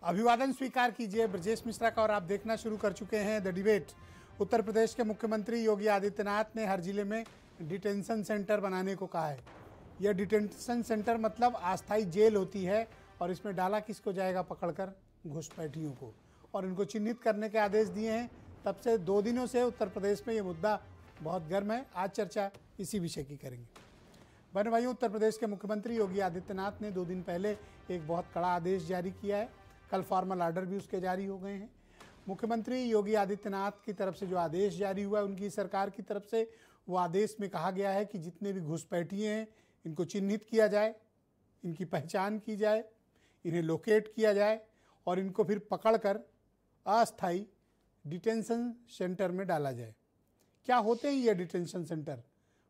अभिवादन स्वीकार कीजिए ब्रजेश मिश्रा का और आप देखना शुरू कर चुके हैं द डिबेट। उत्तर प्रदेश के मुख्यमंत्री योगी आदित्यनाथ ने हर जिले में डिटेंशन सेंटर बनाने को कहा है। यह डिटेंशन सेंटर मतलब अस्थायी जेल होती है और इसमें डाला किसको जाएगा? पकड़कर घुसपैठियों को, और इनको चिन्हित करने के आदेश दिए हैं। तब से 2 दिनों से उत्तर प्रदेश में ये मुद्दा बहुत गर्म है। आज चर्चा इसी विषय की करेंगे। बहन भाइयों, उत्तर प्रदेश के मुख्यमंत्री योगी आदित्यनाथ ने 2 दिन पहले एक बहुत कड़ा आदेश जारी किया है। कल फॉर्मल ऑर्डर भी उसके जारी हो गए हैं। मुख्यमंत्री योगी आदित्यनाथ की तरफ से जो आदेश जारी हुआ है उनकी सरकार की तरफ से, वो आदेश में कहा गया है कि जितने भी घुसपैठिए हैं इनको चिन्हित किया जाए, इनकी पहचान की जाए, इन्हें लोकेट किया जाए और इनको फिर पकड़कर अस्थायी डिटेंशन सेंटर में डाला जाए। क्या होते हैं ये डिटेंशन सेंटर?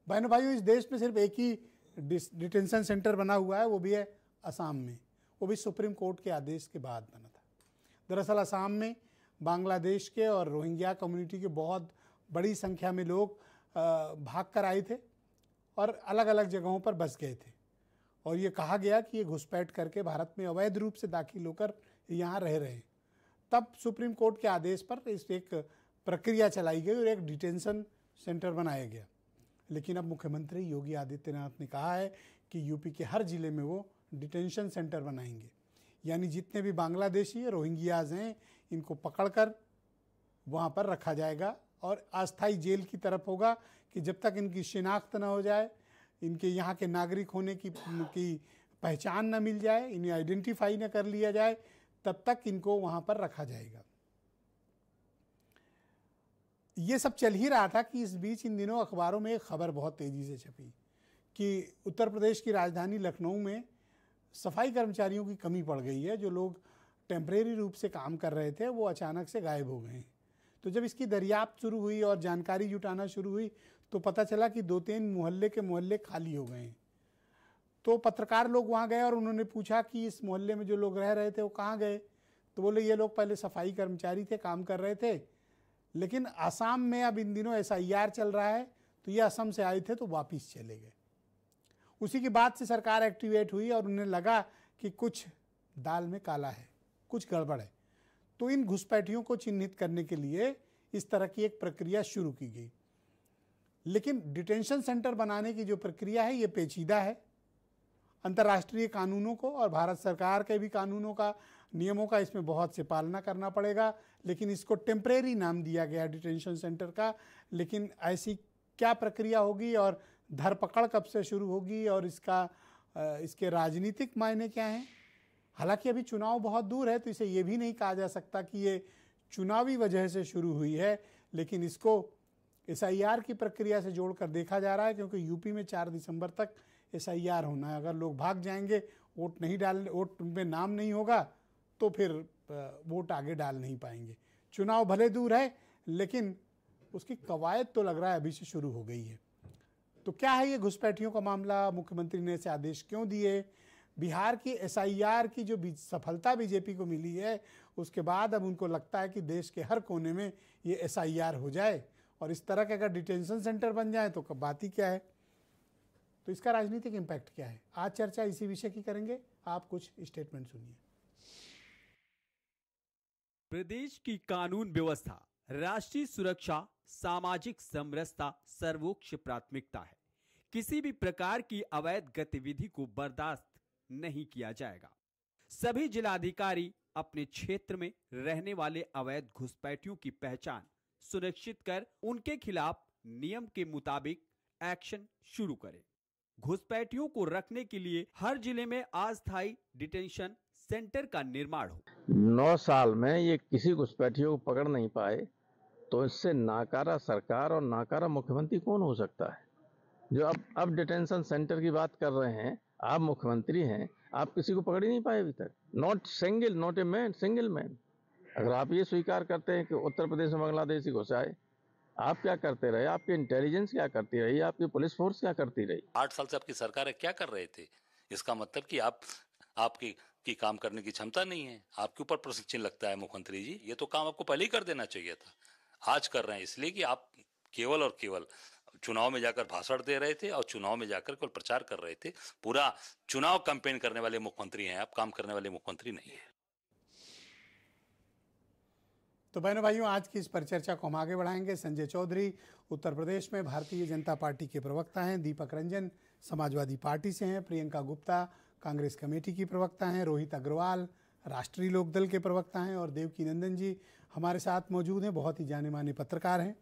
बहनों भाइयों, इस देश में सिर्फ एक ही डिटेंशन सेंटर बना हुआ है, वो भी है असम में। वो भी सुप्रीम कोर्ट के आदेश के बाद बना था। दरअसल असम में बांग्लादेश के और रोहिंग्या कम्युनिटी के बहुत बड़ी संख्या में लोग भाग कर आए थे और अलग अलग जगहों पर बस गए थे, और ये कहा गया कि ये घुसपैठ करके भारत में अवैध रूप से दाखिल होकर यहाँ रह रहे हैं। तब सुप्रीम कोर्ट के आदेश पर इस एक प्रक्रिया चलाई गई और एक डिटेंशन सेंटर बनाया गया। लेकिन अब मुख्यमंत्री योगी आदित्यनाथ ने कहा है कि यूपी के हर जिले में वो डिटेंशन सेंटर बनाएंगे, यानी जितने भी बांग्लादेशी रोहिंग्याज हैं इनको पकड़कर वहाँ पर रखा जाएगा और अस्थायी जेल की तरफ होगा कि जब तक इनकी शिनाख्त न हो जाए, इनके यहाँ के नागरिक होने की पहचान न मिल जाए, इन्हें आइडेंटिफाई न कर लिया जाए, तब तक इनको वहाँ पर रखा जाएगा। ये सब चल ही रहा था कि इस बीच इन दिनों अखबारों में एक खबर बहुत तेज़ी से छपी कि उत्तर प्रदेश की राजधानी लखनऊ में सफाई कर्मचारियों की कमी पड़ गई है। जो लोग टेम्परेरी रूप से काम कर रहे थे वो अचानक से गायब हो गए हैं। तो जब इसकी दरियाफ्त शुरू हुई और जानकारी जुटाना शुरू हुई तो पता चला कि 2-3 मोहल्ले के मोहल्ले खाली हो गए हैं। तो पत्रकार लोग वहाँ गए और उन्होंने पूछा कि इस मोहल्ले में जो लोग रह रहे थे वो कहाँ गए? तो बोले ये लोग पहले सफाई कर्मचारी थे, काम कर रहे थे, लेकिन असम में अब इन दिनों SIR चल रहा है तो ये असम से आए थे तो वापिस चले गए। उसी के बाद से सरकार एक्टिवेट हुई और उन्हें लगा कि कुछ दाल में काला है, कुछ गड़बड़ है। तो इन घुसपैठियों को चिन्हित करने के लिए इस तरह की एक प्रक्रिया शुरू की गई। लेकिन डिटेंशन सेंटर बनाने की जो प्रक्रिया है ये पेचीदा है। अंतर्राष्ट्रीय कानूनों को और भारत सरकार के भी कानूनों का, नियमों का इसमें बहुत से पालना करना पड़ेगा। लेकिन इसको टेम्परेरी नाम दिया गया डिटेंशन सेंटर का। लेकिन ऐसी क्या प्रक्रिया होगी और धरपकड़ कब से शुरू होगी और इसके राजनीतिक मायने क्या हैं? हालांकि अभी चुनाव बहुत दूर है तो इसे ये भी नहीं कहा जा सकता कि ये चुनावी वजह से शुरू हुई है, लेकिन इसको SIR की प्रक्रिया से जोड़कर देखा जा रहा है, क्योंकि यूपी में 4 दिसंबर तक SIR होना है। अगर लोग भाग जाएंगे, वोट में नाम नहीं होगा तो फिर वोट आगे डाल नहीं पाएंगे। चुनाव भले दूर है लेकिन उसकी कवायद तो लग रहा है अभी से शुरू हो गई है। तो क्या है ये घुसपैठियों का मामला? मुख्यमंत्री ने ऐसे आदेश क्यों दिए? बिहार की SIR की जो सफलता बीजेपी को मिली है उसके बाद अब उनको लगता है कि देश के हर कोने में ये SIR हो जाए और इस तरह के अगर डिटेंशन सेंटर बन जाए तो बात ही क्या है। तो इसका राजनीतिक इम्पैक्ट क्या है? आज चर्चा इसी विषय की करेंगे। आप कुछ स्टेटमेंट सुनिए। प्रदेश की कानून व्यवस्था, राष्ट्रीय सुरक्षा, सामाजिक समरसता सर्वोच्च प्राथमिकता है। किसी भी प्रकार की अवैध गतिविधि को बर्दाश्त नहीं किया जाएगा। सभी जिलाधिकारी अपने क्षेत्र में रहने वाले अवैध घुसपैठियों की पहचान सुनिश्चित कर उनके खिलाफ नियम के मुताबिक एक्शन शुरू करें। घुसपैठियों को रखने के लिए हर जिले में अस्थायी डिटेंशन सेंटर का निर्माण हो। 9 साल में ये किसी घुसपैठियों को पकड़ नहीं पाए तो इससे नाकारा सरकार और नाकारा मुख्यमंत्री कौन हो सकता है? जो अब डिटेंशन सेंटर की बात कर रहे हैं, आप मुख्यमंत्री हैं, आप किसी को पकड़ ही नहीं पाए अभी तक। Not a man, single man. अगर आप ये स्वीकार करते हैं कि उत्तर प्रदेश में बांग्लादेशी घुस आए, आप क्या करते रहे? आपकी इंटेलिजेंस क्या करती रही? आपकी पुलिस फोर्स क्या करती रही? 8 साल से आपकी सरकार क्या कर रहे थे? इसका मतलब कि आपकी काम करने की क्षमता नहीं है। आपके ऊपर प्रश्न चिन्ह लगता है मुख्यमंत्री जी। ये तो काम आपको पहले ही कर देना चाहिए था। आज कर रहे हैं इसलिए कि आप केवल और केवल चुनाव में जाकर भाषण दे रहे थे और चुनाव में जाकर केवल प्रचार कर रहे थे। पूरा चुनाव कैंपेन करने वाले मुख्यमंत्री हैं आप, काम करने वाले मुख्यमंत्री नहीं है। तो बहनों भाइयों, आज की इस परिचर्चा को हम आगे बढ़ाएंगे। संजय चौधरी उत्तर प्रदेश में भारतीय जनता पार्टी के प्रवक्ता हैं, दीपक रंजन समाजवादी पार्टी से हैं, प्रियंका गुप्ता कांग्रेस कमेटी की प्रवक्ता हैं, रोहित अग्रवाल राष्ट्रीय लोकदल के प्रवक्ता हैं और देवकी नंदन जी हमारे साथ मौजूद हैं, बहुत ही जाने माने पत्रकार हैं।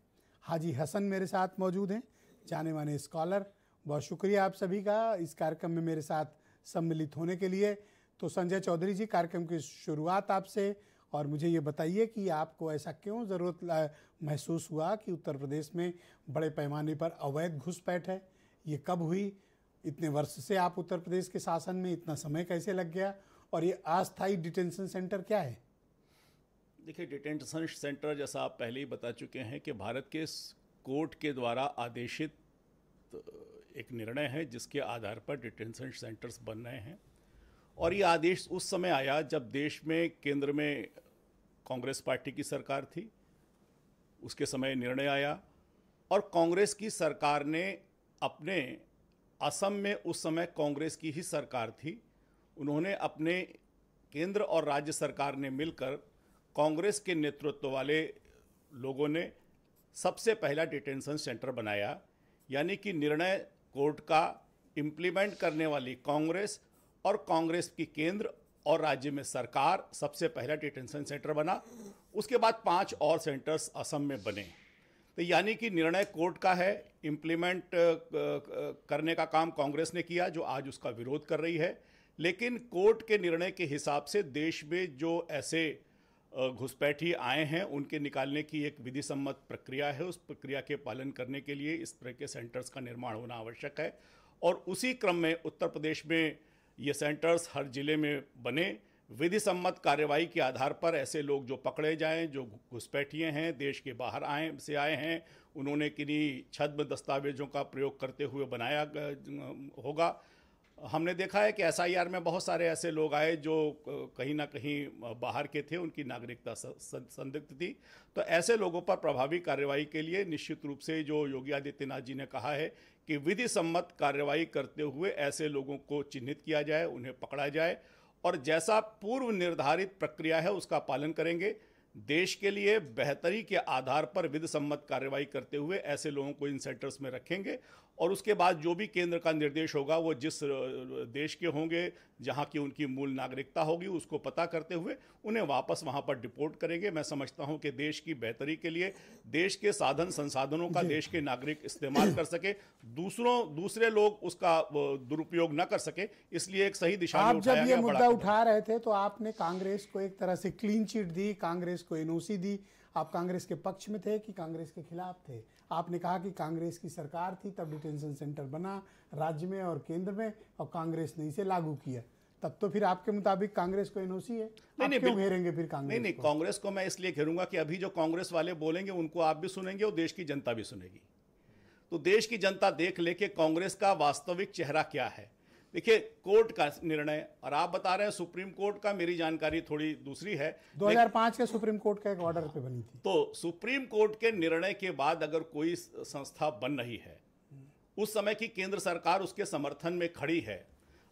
हाजी हसन मेरे साथ मौजूद हैं, जाने माने स्कॉलर। बहुत शुक्रिया आप सभी का इस कार्यक्रम में मेरे साथ सम्मिलित होने के लिए। तो संजय चौधरी जी, कार्यक्रम की शुरुआत आपसे, और मुझे ये बताइए कि आपको ऐसा क्यों ज़रूरत महसूस हुआ कि उत्तर प्रदेश में बड़े पैमाने पर अवैध घुसपैठ है? ये कब हुई? इतने वर्ष से आप उत्तर प्रदेश के शासन में, इतना समय कैसे लग गया? और ये अस्थायी डिटेंशन सेंटर क्या है? देखिए, डिटेंशन सेंटर जैसा आप पहले ही बता चुके हैं कि भारत के कोर्ट के द्वारा आदेशित एक निर्णय है जिसके आधार पर डिटेंशन सेंटर्स बन रहे हैं। और ये आदेश उस समय आया जब देश में केंद्र में कांग्रेस पार्टी की सरकार थी। उसके समय निर्णय आया और कांग्रेस की सरकार ने अपने, असम में उस समय कांग्रेस की ही सरकार थी, उन्होंने अपने केंद्र और राज्य सरकार ने मिलकर कांग्रेस के नेतृत्व वाले लोगों ने सबसे पहला डिटेंशन सेंटर बनाया। यानी कि निर्णय कोर्ट का इम्प्लीमेंट करने वाली कांग्रेस और कांग्रेस की केंद्र और राज्य में सरकार सबसे पहला डिटेंशन सेंटर बना। उसके बाद 5 और सेंटर्स असम में बने। तो यानी कि निर्णय कोर्ट का है, इम्प्लीमेंट करने का काम कांग्रेस ने किया, जो आज उसका विरोध कर रही है। लेकिन कोर्ट के निर्णय के हिसाब से देश में जो ऐसे घुसपैठी आए हैं उनके निकालने की एक विधि सम्मत प्रक्रिया है। उस प्रक्रिया के पालन करने के लिए इस तरह के सेंटर्स का निर्माण होना आवश्यक है। और उसी क्रम में उत्तर प्रदेश में ये सेंटर्स हर जिले में बने। विधि सम्मत कार्यवाही के आधार पर ऐसे लोग जो पकड़े जाएं, जो घुसपैठिए हैं, देश के बाहर आए हैं, उन्होंने किन्हीं छद्म दस्तावेजों का प्रयोग करते हुए बनाया होगा। हमने देखा है कि एसआईआर में बहुत सारे ऐसे लोग आए जो कहीं ना कहीं बाहर के थे, उनकी नागरिकता संदिग्ध थी। तो ऐसे लोगों पर प्रभावी कार्रवाई के लिए निश्चित रूप से जो योगी आदित्यनाथ जी ने कहा है कि विधि सम्मत कार्रवाई करते हुए ऐसे लोगों को चिन्हित किया जाए, उन्हें पकड़ा जाए और जैसा पूर्व निर्धारित प्रक्रिया है उसका पालन करेंगे। देश के लिए बेहतरी के आधार पर विधि सम्मत कार्रवाई करते हुए ऐसे लोगों को इन सेंटर्स में रखेंगे और उसके बाद जो भी केंद्र का निर्देश होगा वो जिस देश के होंगे, जहां की उनकी मूल नागरिकता होगी, उसको पता करते हुए उन्हें वापस वहां पर डिपोर्ट करेंगे। मैं समझता हूं कि देश की बेहतरी के लिए देश के साधन संसाधनों का देश के नागरिक इस्तेमाल कर सके, दूसरे लोग उसका दुरुपयोग न कर सके, इसलिए एक सही दिशा में उठाया गया। आप जब ये मुद्दा उठा रहे थे तो आपने कांग्रेस को एक तरह से क्लीन चिट दी, कांग्रेस को एनओसी दी। आप कांग्रेस के पक्ष में थे कि कांग्रेस के खिलाफ थे? आपने कहा कि कांग्रेस की सरकार थी तब डिटेंशन सेंटर बना राज्य में और केंद्र में, और कांग्रेस ने इसे लागू किया। तब तो फिर आपके मुताबिक कांग्रेस को एनओसी है? नहीं, क्यों घेरेंगे फिर कांग्रेस? नहीं, कांग्रेस को मैं इसलिए घेरूंगा कि अभी जो कांग्रेस वाले बोलेंगे उनको आप भी सुनेंगे और देश की जनता भी सुनेगी। तो देश की जनता देख ले कि कांग्रेस का वास्तविक चेहरा क्या है। देखिए, कोर्ट का निर्णय, और आप बता रहे हैं सुप्रीम कोर्ट का, मेरी जानकारी थोड़ी दूसरी है। 2005 के सुप्रीम कोर्ट का एक ऑर्डर पे बनी थी। तो सुप्रीम कोर्ट के निर्णय के बाद अगर कोई संस्था बन रही है, उस समय की केंद्र सरकार उसके समर्थन में खड़ी है,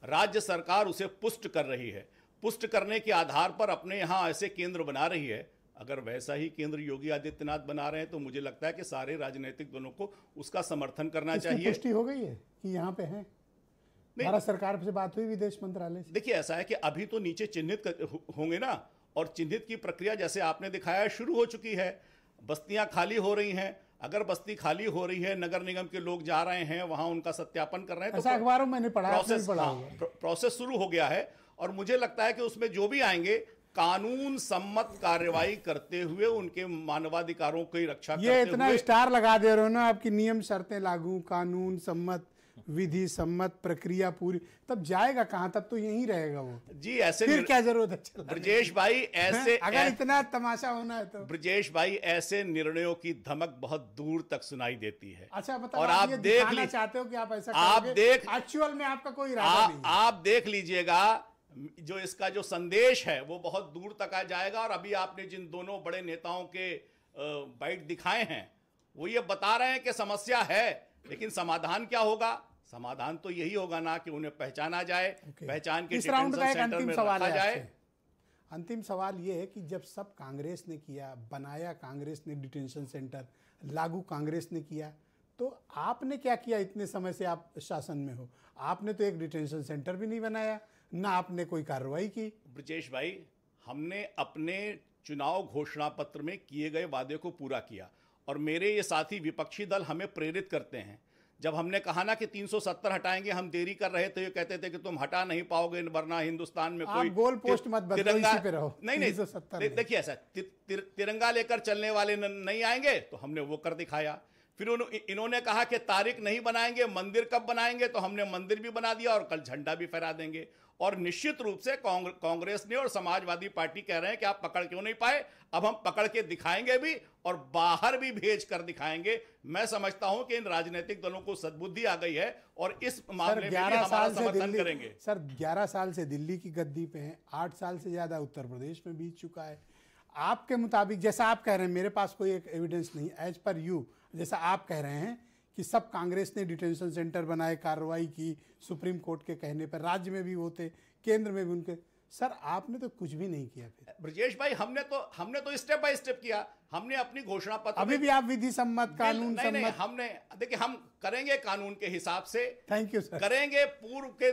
राज्य सरकार उसे पुष्ट कर रही है, पुष्ट करने के आधार पर अपने यहाँ ऐसे केंद्र बना रही है। अगर वैसा ही केंद्र योगी आदित्यनाथ बना रहे हैं तो मुझे लगता है कि सारे राजनीतिक दलों को उसका समर्थन करना चाहिए। पुष्टि हो गई है कि यहाँ पे है? भारत सरकार से बात हुई विदेश मंत्रालय से? देखिए, ऐसा है कि अभी तो नीचे चिन्हित होंगे ना, और चिन्हित की प्रक्रिया जैसे आपने दिखाया शुरू हो चुकी है। बस्तियां खाली हो रही हैं। अगर बस्ती खाली हो रही है, नगर निगम के लोग जा रहे हैं वहां, उनका सत्यापन कर रहे हैं, तो अखबारों में मैंने पढ़ा, प्रोसेस शुरू हो गया है। और मुझे लगता है कि उसमें जो भी आएंगे कानून सम्मत कार्रवाई करते हुए उनके मानवाधिकारों की रक्षा करते हुए। ये इतना स्टार लगा दे रहे हो ना आपकी, नियम शर्तें लागू, कानून सम्मत, विधि सम्मत प्रक्रिया पूरी, तब जाएगा कहां? तब तो यहीं रहेगा वो जी। ऐसे फिर क्या जरूरत है? ब्रजेश भाई, ऐसे अगर इतना तमाशा होना है तो ब्रजेश भाई, ऐसे निर्णयों की धमक बहुत दूर तक सुनाई देती है। अच्छा बताओ, और आप देख चाहते हो कि आप ऐसा आप देख, एक्चुअल में आपका कोई इरादा नहीं, आप देख लीजिएगा, जो इसका जो संदेश है वो बहुत दूर तक आ जाएगा। और अभी आपने जिन दोनों बड़े नेताओं के बाइट दिखाए हैं, वो ये बता रहे हैं कि समस्या है, लेकिन समाधान क्या होगा? समाधान तो यही होगा ना कि उन्हें पहचाना जाए, पहचान के इस राउंड का एक सेंटर अंतिम में सवाल रखा है जाए। अंतिम सवाल ये है कि जब सब कांग्रेस ने किया, बनाया कांग्रेस ने डिटेंशन सेंटर, लागू कांग्रेस ने किया, तो आपने क्या किया? इतने समय से आप शासन में हो, आपने तो एक डिटेंशन सेंटर भी नहीं बनाया, ना आपने कोई कार्रवाई की। ब्रजेश भाई, हमने अपने चुनाव घोषणा पत्र में किए गए वादे को पूरा किया और मेरे ये साथी विपक्षी दल हमें प्रेरित करते हैं। जब हमने कहा ना कि 370 हटाएंगे, हम देरी कर रहे थे, ये कहते थे कि तुम हटा नहीं पाओगे वरना हिंदुस्तान में कोई गोल पोस्ट मत बदलो, इसी पे रहो। नहीं, देखिए ऐसा तिरंगा लेकर चलने वाले नहीं आएंगे, तो हमने वो कर दिखाया। फिर इन्होंने कहा कि तारीख नहीं बनाएंगे, मंदिर कब बनाएंगे, तो हमने मंदिर भी बना दिया और कल झंडा भी फहरा देंगे। और निश्चित रूप से कांग्रेस ने और समाजवादी पार्टी कह रहे हैं कि आप पकड़ क्यों नहीं पाए, अब हम पकड़ के दिखाएंगे भी और बाहर भी भेज कर दिखाएंगे। मैं समझता हूं कि इन राजनीतिक दलों को सद्बुद्धि आ गई है और इस मामले में भी हमारा समर्थन करेंगे। सर 11 साल से दिल्ली की गद्दी पे हैं, 8 साल से ज्यादा उत्तर प्रदेश में बीत चुका है। आपके मुताबिक, जैसा आप कह रहे हैं, मेरे पास कोई एक एविडेंस नहीं, एज पर यू जैसा आप कह रहे हैं कि सब कांग्रेस ने डिटेंशन सेंटर बनाए, कार्रवाई की सुप्रीम कोर्ट के कहने पर, राज्य में भी वो थे, केंद्र में भी उनके, सर आपने तो कुछ भी नहीं किया। फिर ब्रजेश भाई, हमने तो स्टेप बाय स्टेप किया। हमने अपनी घोषणा पत्र अभी भी आप विधि सम्मत, कानून सम्मत, नहीं, हमने देखिए, हम करेंगे कानून के हिसाब से। Thank you sir. करेंगे पूर्व के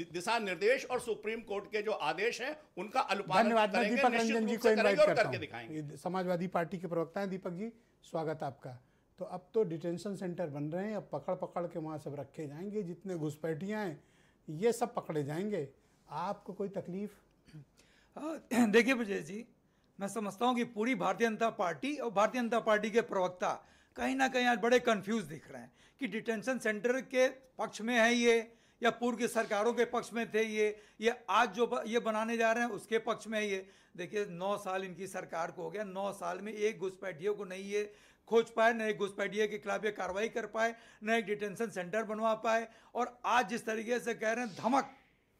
दिशा निर्देश और सुप्रीम कोर्ट के जो आदेश हैं उनका अनुपालन धन्यवाद। मैं दीपक रंजन जी को इनवाइट करता हूं, समाजवादी पार्टी के प्रवक्ता हैं। दीपक जी, स्वागत आपका। तो अब तो डिटेंशन सेंटर बन रहे हैं, अब पकड़ के वहाँ सब रखे जाएंगे, जितने घुसपैठियाँ हैं ये सब पकड़े जाएंगे। आपको कोई तकलीफ? देखिए ब्रजेश जी, मैं समझता हूँ कि पूरी भारतीय जनता पार्टी और भारतीय जनता पार्टी के प्रवक्ता कहीं ना कहीं आज बड़े कंफ्यूज दिख रहे हैं कि डिटेंशन सेंटर के पक्ष में है ये या पूर्व की सरकारों के पक्ष में थे ये आज जो ये बनाने जा रहे हैं उसके पक्ष में है ये। देखिए 9 साल इनकी सरकार को हो गया, 9 साल में एक घुसपैठियों को नहीं ये खोज पाए, न एक घुसपैठिए के खिलाफ ये कार्रवाई कर पाए, न एक डिटेंशन सेंटर बनवा पाए। और आज जिस तरीके से कह रहे हैं,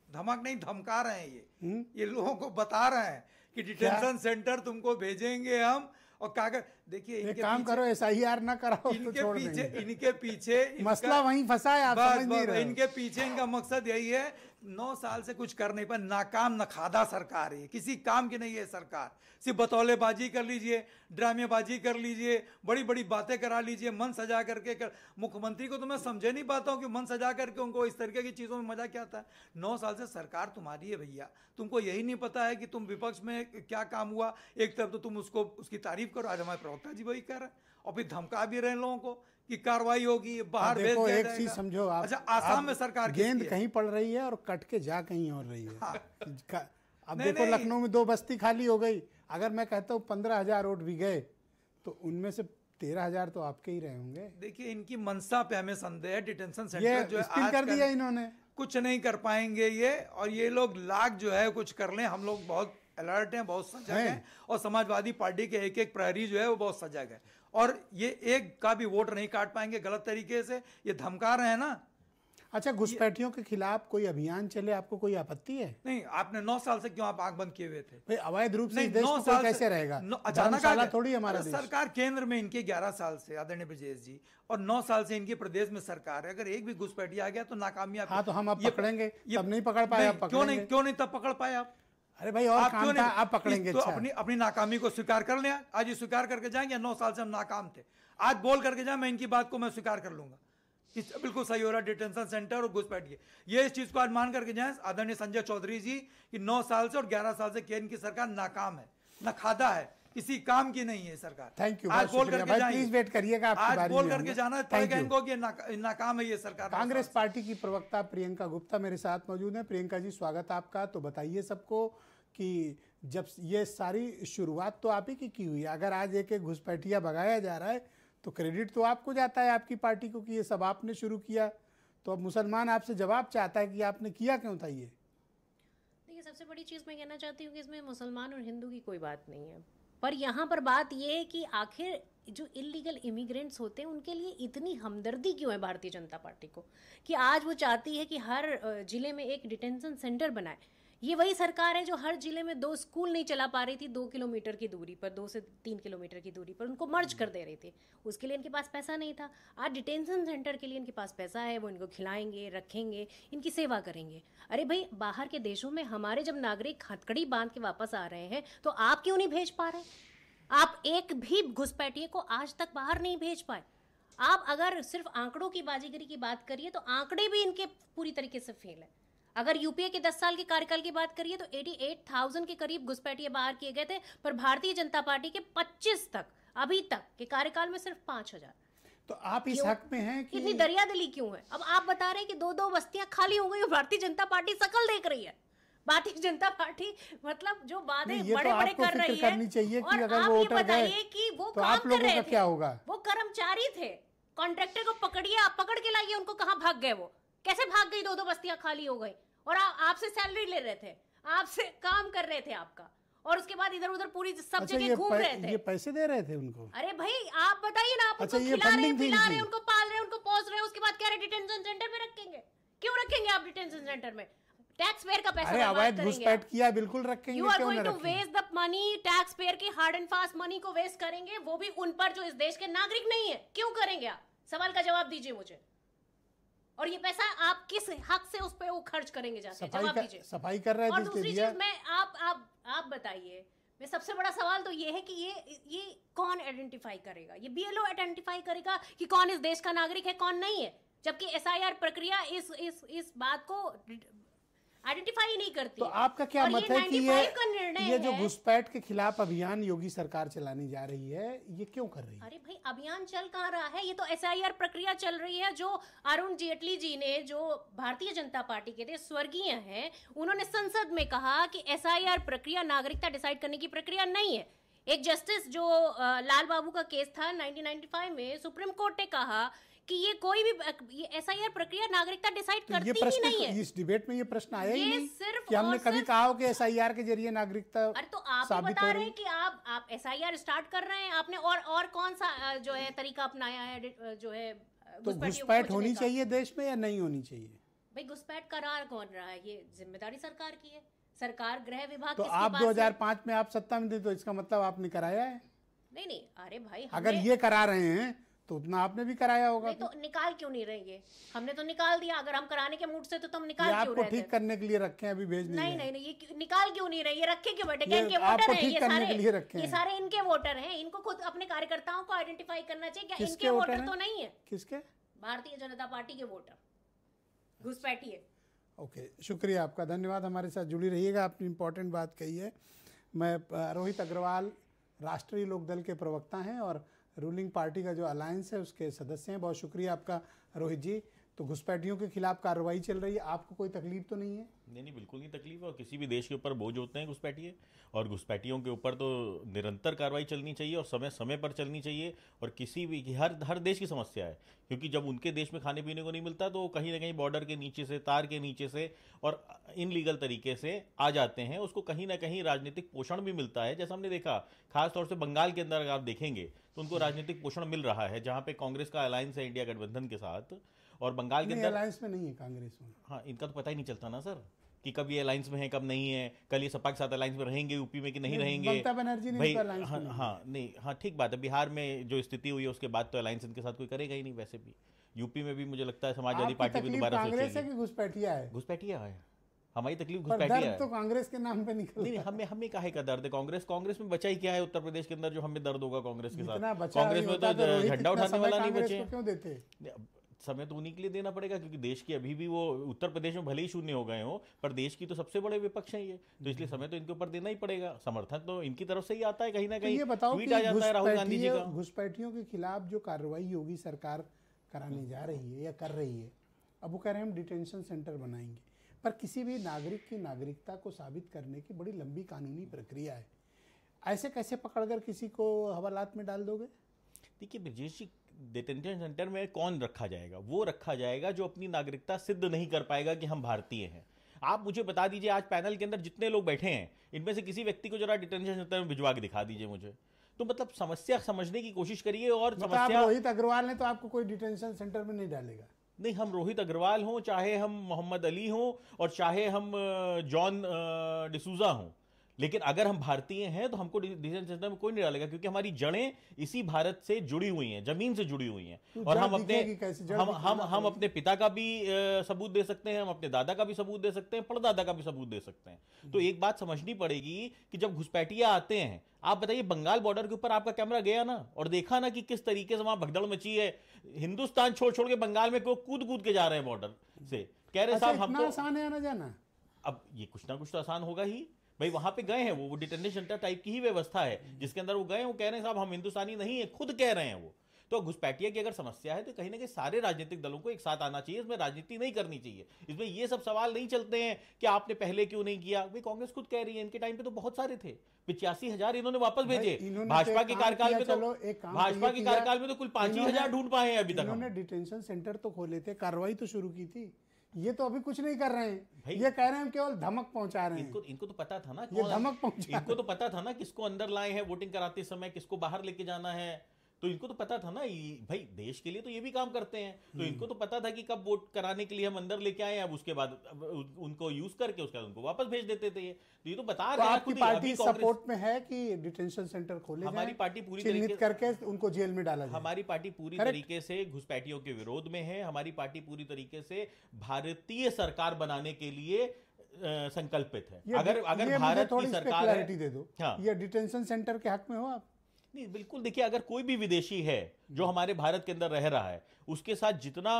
धमक नहीं धमका रहे हैं, ये लोगों को बता रहे हैं कि डिटेंशन सेंटर तुमको भेजेंगे हम, और कागज देखिए इनके काम करो, SIR ना कराओ तो छोड़ देंगे। इनके पीछे मसला वहीं फंसा है, आप समझ नहीं रहे। इनके पीछे इनका मकसद यही है, 9 साल से कुछ कर नहीं पाए, नाकाम नखादा सरकार है, किसी काम की नहीं है सरकार। सिर्फ बतौलेबाजी कर लीजिए, ड्रामेबाजी कर लीजिए, बड़ी बड़ी बातें करा लीजिए, मन सजा करके मुख्यमंत्री को तो मैं समझे नहीं पाता हूँ कि मन सजा करके उनको इस तरीके की चीज़ों में मजा क्या आता है। 9 साल से सरकार तुम्हारी है भैया, तुमको यही नहीं पता है कि तुम विपक्ष में क्या काम हुआ। एक तरफ तो तुम उसकी तारीफ करो, आज हमारे प्रवक्ता जी वही कर रहे हैं, और फिर धमका भी रहे लोगों को कि कार्रवाई होगी, बाहर भेज दिया जाएगा। एक चीज समझो आप, अच्छा आसाम में सरकार गेंद कहीं पड़ रही है और कट के जा कहीं और रही है। हाँ। अब देखो लखनऊ में 2 बस्ती खाली हो गई, अगर मैं कहता हूँ 15,000 वोट भी गए तो उनमें से 13,000 तो आपके ही रहे होंगे। देखिए इनकी मंशा पे हमें संदेह है। डिटेंशन सेंटर जो है आज कर दिया इन्होंने, कुछ नहीं कर पाएंगे ये, और ये लोग लाख जो है कुछ कर लें। हम लोग बहुत अलर्ट हैं, बहुत सजग हैं, और समाजवादी पार्टी के एक प्रहरी जो है वो बहुत सजग है, और ये एक का भी वोट नहीं काट पाएंगे गलत तरीके से। ये धमका रहे हैं ना। अच्छा, घुसपैठियों के खिलाफ कोई अभियान चले, आपको कोई आपत्ति है? नहीं, आपने 9 साल से क्यों आप आंख बंद किए हुए थे? भाई अवैध रूप से देश में कैसे रहेगा? अचानक थोड़ी हमारा देश। सरकार केंद्र में इनके 11 साल से आदरणीय ब्रजेश जी, और 9 साल से इनके प्रदेश में सरकार है। अगर एक भी घुसपैठी आ गया तो नाकामयाब। हाँ, तो हम अब पकड़ेंगे, तब नहीं पकड़ पाए, क्यों नहीं तब पकड़ पाए आप? अरे भाई और काम था, आप पकड़ेंगे। तो अपनी नाकामी को स्वीकार कर लें, आज ये स्वीकार करके जाएंगे 9 साल से हम नाकाम थे, आज बोल करके जाए मैं इनकी बात को मैं स्वीकार कर लूंगा कि बिल्कुल सही हो रहा डिटेंशन सेंटर और घुसपैठिए। ये इस चीज को आज मान करके जाए आदरणीय संजय चौधरी जी कि 9 साल से और 11 साल से केंद्र की सरकार नाकाम है, नखादा है, किसी काम की नहीं है सरकार। Thank you. आज बोल करके जाइए, प्लीज वेट करिएगा, आज बोल करके जाना पड़ेगा इनको कि नाकाम है ये सरकार। कांग्रेस पार्टी की प्रवक्ता प्रियंका गुप्ता मेरे साथ मौजूद है। प्रियंका जी, स्वागत आपका। तो बताइए सबको कि जब ये सारी शुरुआत तो आप ही की हुई है, अगर आज एक घुसपैठिया भगाया जा रहा है तो क्रेडिट तो आपको जाता है, आपकी पार्टी को, कि ये सब आपने शुरू किया। तो अब मुसलमान आपसे जवाब चाहता है कि आपने किया क्यों था ये? देखिए, सबसे बड़ी चीज़ मैं कहना चाहती हूँ कि इसमें मुसलमान और हिंदू की कोई बात नहीं है, पर यहाँ पर बात ये है कि आखिर जो इलीगल इमिग्रेंट्स होते हैं उनके लिए इतनी हमदर्दी क्यों है भारतीय जनता पार्टी को, कि आज वो चाहती है कि हर जिले में एक डिटेंशन सेंटर बनाए। ये वही सरकार है जो हर जिले में 2 स्कूल नहीं चला पा रही थी 2 किलोमीटर की दूरी पर, 2 से 3 किलोमीटर की दूरी पर, उनको मर्ज कर दे रही थी। उसके लिए इनके पास पैसा नहीं था। आज डिटेंशन सेंटर के लिए इनके पास पैसा है, वो इनको खिलाएंगे, रखेंगे, इनकी सेवा करेंगे। अरे भाई, बाहर के देशों में हमारे जब नागरिक हथकड़ी बांध के वापस आ रहे हैं तो आप क्यों नहीं भेज पा रहे? आप एक भी घुसपैठिए को आज तक बाहर नहीं भेज पाए। आप अगर सिर्फ आंकड़ों की बाजीगरी की बात करिए तो आंकड़े भी इनके पूरी तरीके से फेल है। अगर यूपीए के 10 साल के कार्यकाल की बात करिए तो 88,000 के करीब घुसपैठिए बाहर किए गए थे, पर भारतीय जनता पार्टी के 25 तक अभी तक के कार्यकाल में सिर्फ 5,000। तो आप इस हक में हैं कि इतनी दरियादिली क्यों है? अब आप बता रहे हैं कि 2-2 बस्तियां खाली हो गई और भारतीय जनता पार्टी शकल देख रही है। भारतीय जनता पार्टी मतलब जो वादे बड़े-बड़े कर रही है, करनी चाहिए कि और अगर आप वो ये उठा गए बताइए कि वो तो काम आप कर लोगों रहे का थे, क्या होगा? वो कर्मचारी थे, कॉन्ट्रैक्टर को पकड़िए, आप पकड़ के लाइए उनको। कहाँ भाग गए वो? कैसे भाग गई? 2-2 बस्तियां खाली हो गई और आपसे सैलरी ले रहे थे, आपसे काम कर रहे थे आपका, और उसके बाद इधर उधर पूरी सब जगह घूम रहे थे। ये पैसे दे रहे थे उनको? अरे भाई आप बताइए ना, आप उनको खिला रहे हैं, पिला रहे हैं, उनको पाल रहे हैं, उनको पोस रहे हैं, उसके बाद कह रहे डिटेंशन सेंटर में रखेंगे। क्यों रखेंगे आप डिटेंशन सेंटर में? टैक्स पेयर का पैसा बर्बाद अवैध करेंगे। घुसपैठ किया, बिल्कुल रखेंगे। You are going to waste the money, tax payer की हार्ड एंड फास्ट मनी को वेस्ट करेंगे, वो भी उन पर जो इस देश के नागरिक नहीं है। क्यों करेंगे आप? सवाल का जवाब दीजिए मुझे। और ये पैसा आप किस हक से उस पे वो खर्च करेंगे जाके? जवाब दीजिए। सफाई कर रहे थे। और दूसरी चीज मैं आप बताइए, मैं सबसे बड़ा सवाल तो ये है कि ये कौन आइडेंटिफाई करेगा? ये बीएलओ आइडेंटिफाई करेगा कि कौन इस देश का नागरिक है, कौन नहीं है, जबकि एसआईआर प्रक्रिया इस बात को आइडेंटिफाई नहीं करती। तो आपका क्या मत है कि ये जो घुसपैठ के खिलाफ अभियान योगी सरकार चलाने जा रही है, ये क्यों कर रही है? अरे भाई, अभियान चल कहाँ रहा है? ये तो एसआईआर प्रक्रिया चल रही है, जो अरुण जेटली जी ने, जो भारतीय जनता पार्टी के थे, स्वर्गीय हैं, उन्होंने संसद में कहा कि एसआईआर प्रक्रिया नागरिकता डिसाइड करने की प्रक्रिया नहीं है। एक जस्टिस जो लाल बाबू का केस था 1995 में, सुप्रीम कोर्ट ने कहा कि ये कोई भी ये एसआईआर प्रक्रिया नागरिकता डिसाइड करती ही नहीं है। इस डिबेट में ये प्रश्न आया ही नहीं सिर्फ कि हमने कभी कहा हो कि एसआईआर के जरिए नागरिकता। अरे तो आप बता रहे हैं कि आप एसआईआर स्टार्ट कर रहे हैं आपने, और कौन सा जो है तरीका अपनाया है जो है? तो घुसपैठ होनी चाहिए देश में या नहीं होनी चाहिए? भाई घुसपैठ करा कौन रहा है? ये जिम्मेदारी सरकार की है। सरकार गृह विभाग तो आप 2005 में आप सत्ता में थे, तो इसका मतलब आपने कराया है? नहीं, अरे भाई अगर ये करा रहे हैं तो उतना आपने भी कराया होगा। नहीं, तो निकाल क्यों नहीं रहे? ये हमने तो निकाल दिया। अगर हम कराने के मूड से तो तुम निकाल क्यों रहे थे? आपको ठीक करने के लिए रखे हैं, अभी भेज नहीं, ये निकाल क्यों नहीं रहे? ये रखे क्यों बैठे? इनके वोटर हैं ये सारे इनके वोटर हैं। इनको खुद अपने कार्यकर्ताओं को आइडेंटिफाई करना चाहिए। क्या इनके वोटर तो नहीं है? किसके? भारतीय जनता पार्टी के वोटर घुसपैठिए। ओके, शुक्रिया आपका, धन्यवाद। हमारे साथ जुड़ी रहिएगा, आपने इंपॉर्टेंट बात कही है। मैं रोहित अग्रवाल राष्ट्रीय लोकदल के प्रवक्ता हैं और रूलिंग पार्टी का जो अलायंस है उसके सदस्य हैं। बहुत शुक्रिया आपका रोहित जी। तो घुसपैठियों के खिलाफ कार्रवाई चल रही है, आपको कोई तकलीफ तो नहीं है? नहीं, बिल्कुल नहीं तकलीफ है। और किसी भी देश के ऊपर बोझ होते हैं घुसपैठिए, और घुसपैठियों के ऊपर तो निरंतर कार्रवाई चलनी चाहिए और समय समय पर चलनी चाहिए। और किसी भी हर देश की समस्या है, क्योंकि जब उनके देश में खाने पीने को नहीं मिलता तो कहीं ना कहीं बॉर्डर के नीचे से, तार के नीचे से और इनलीगल तरीके से आ जाते हैं। उसको कहीं ना कहीं राजनीतिक पोषण भी मिलता है, जैसा हमने देखा खासतौर से बंगाल के अंदर अगर आप देखेंगे तो उनको राजनीतिक पोषण मिल रहा है, जहाँ पे कांग्रेस का अलायंस है इंडिया गठबंधन के साथ। और बंगाल के अंदर अलायंस में नहीं है कांग्रेस में। हाँ, इनका तो पता ही नहीं चलता ना सर कि कब ये अलायंस में है कब नहीं है। कल ये सपा के साथ अलायंस में रहेंगे यूपी में कि नहीं रहेंगे भाई? हाँ, ठीक बात है। बिहार में जो स्थिति हुई है उसके बाद तो अलायंस इनके साथ कोई करेगा ही नहीं। वैसे भी यूपी में भी मुझे लगता है समाजवादी पार्टी भी दोबारा सोचेगी। घुसपैठिया है, हमारी तकलीफ घुसपैठिया है। तो कांग्रेस के नाम पे निकल नहीं, हमें काहे का दर्द है? कांग्रेस में बचा ही क्या है उत्तर प्रदेश के अंदर जो हमें दर्द होगा कांग्रेस के साथ? कांग्रेस में तो झंडा उठाने वाला नहीं बचे। क्यों देते? समय तो उन्हीं के लिए देना पड़ेगा, क्योंकि देश की अभी भी वो उत्तर प्रदेश में भले ही शून्य हो गए हो, पर देश की तो सबसे बड़े विपक्ष है ये, तो इसलिए समय तो इनके ऊपर देना ही पड़ेगा। समर्थन तो इनकी तरफ से ही आता है कहीं ना कहीं। ये बताओ ट्वीट आ जाता है राहुल गांधी जी का। घुसपैठियों के खिलाफ जो कार्रवाई योगी सरकार कराने जा रही है या कर रही है, अब वो कह रहे हैं हम डिटेंशन सेंटर बनाएंगे, पर किसी भी नागरिक की नागरिकता को साबित करने की बड़ी लंबी कानूनी प्रक्रिया है। ऐसे कैसे पकड़कर किसी को हवालात में डाल दोगे? देखिए ब्रजेश जी, डिटेंशन सेंटर में कौन रखा जाएगा? वो रखा जाएगा जो अपनी नागरिकता सिद्ध नहीं कर पाएगा कि हम भारतीय हैं। आप मुझे बता दीजिए, आज पैनल के अंदर जितने लोग बैठे हैं इनमें से किसी व्यक्ति को जरा डिटेंशन सेंटर में भिजवा के दिखा दीजिए मुझे। तो मतलब समस्या समझने की कोशिश करिए। और समस्या रोहित अग्रवाल ने तो आपको कोई डिटेंशन सेंटर में नहीं डालेगा? नहीं, हम रोहित अग्रवाल हों, चाहे हम मोहम्मद अली हों, और चाहे हम जॉन डिसूजा हों, लेकिन अगर हम भारतीय हैं तो हमको डिसीजन सेंटर में कोई नहीं डालेगा, क्योंकि हमारी जड़ें इसी भारत से जुड़ी हुई हैं, जमीन से जुड़ी हुई हैं। और हम अपने पिता का भी सबूत दे सकते हैं, हम अपने दादा का भी सबूत दे सकते हैं, परदादा का भी सबूत दे सकते हैं। तो एक बात समझनी पड़ेगी कि जब घुसपैठिया आते हैं, आप बताइए बंगाल बॉर्डर के ऊपर आपका कैमरा गया ना, और देखा ना कि किस तरीके से वहां भगदड़ मची है। हिंदुस्तान छोड़ छोड़ के बंगाल में कूद कूद के जा रहे हैं बॉर्डर से, कह रहे साहब हम तो आसान है आना जाना। अब ये कुछ ना कुछ तो आसान होगा ही भाई, वहां पे गए हैं वो डिटेंशन सेंटर टाइप की ही व्यवस्था है जिसके अंदर वो गए, वो कह रहे हैं साहब हम हिंदुस्तानी नहीं है, खुद कह रहे हैं वो। तो घुसपैठिया की अगर समस्या है तो कहीं ना कहीं सारे राजनीतिक दलों को एक साथ आना चाहिए, इसमें राजनीति नहीं करनी चाहिए। इसमें ये सब सवाल नहीं चलते हैं कि आपने पहले क्यों नहीं किया। भाई कांग्रेस खुद कह रही है इनके टाइम पे तो बहुत सारे थे, 85,000 इन्होंने वापस भेजे। भाजपा के कार्यकाल में तो कुल 5,000 ढूंढ पाए हैं अभी तक। इन्होंने डिटेंशन सेंटर तो खोले थे, कार्रवाई तो शुरू की थी, ये तो अभी कुछ नहीं कर रहे हैं। ये कह रहे हैं केवल धमक पहुंचा रहे हैं। इनको तो पता था ना, ये धमक पहुंचा, इनको तो पता था ना किसको अंदर लाए हैं वोटिंग कराते समय, किसको बाहर लेके जाना है। तो इनको तो पता था ना, भाई देश के लिए तो ये भी काम करते हैं, तो इनको तो पता था कि कब वोट कराने के लिए हम अंदर लेके आए, अब उसके बाद उनको यूज करके उसके बाद उनको वापस भेज देते थे। तो ये तो बता रहे हैं। आपकी पार्टी सपोर्ट में है कि डिटेंशन सेंटर खोले जाएं, हमारी पार्टी पूरी चिन्हित करके उनको जेल में डाला जाए। हमारी पार्टी पूरी तरीके से घुसपैठियों के विरोध में है। हमारी पार्टी पूरी तरीके से भारतीय सरकार बनाने के लिए संकल्पित है। अगर भारत की सरकार क्लैरिटी दे दो, ये डिटेंशन सेंटर के हक में हो आप? नहीं, बिल्कुल। देखिए, अगर कोई भी विदेशी है जो हमारे भारत के अंदर रह रहा है, उसके साथ जितना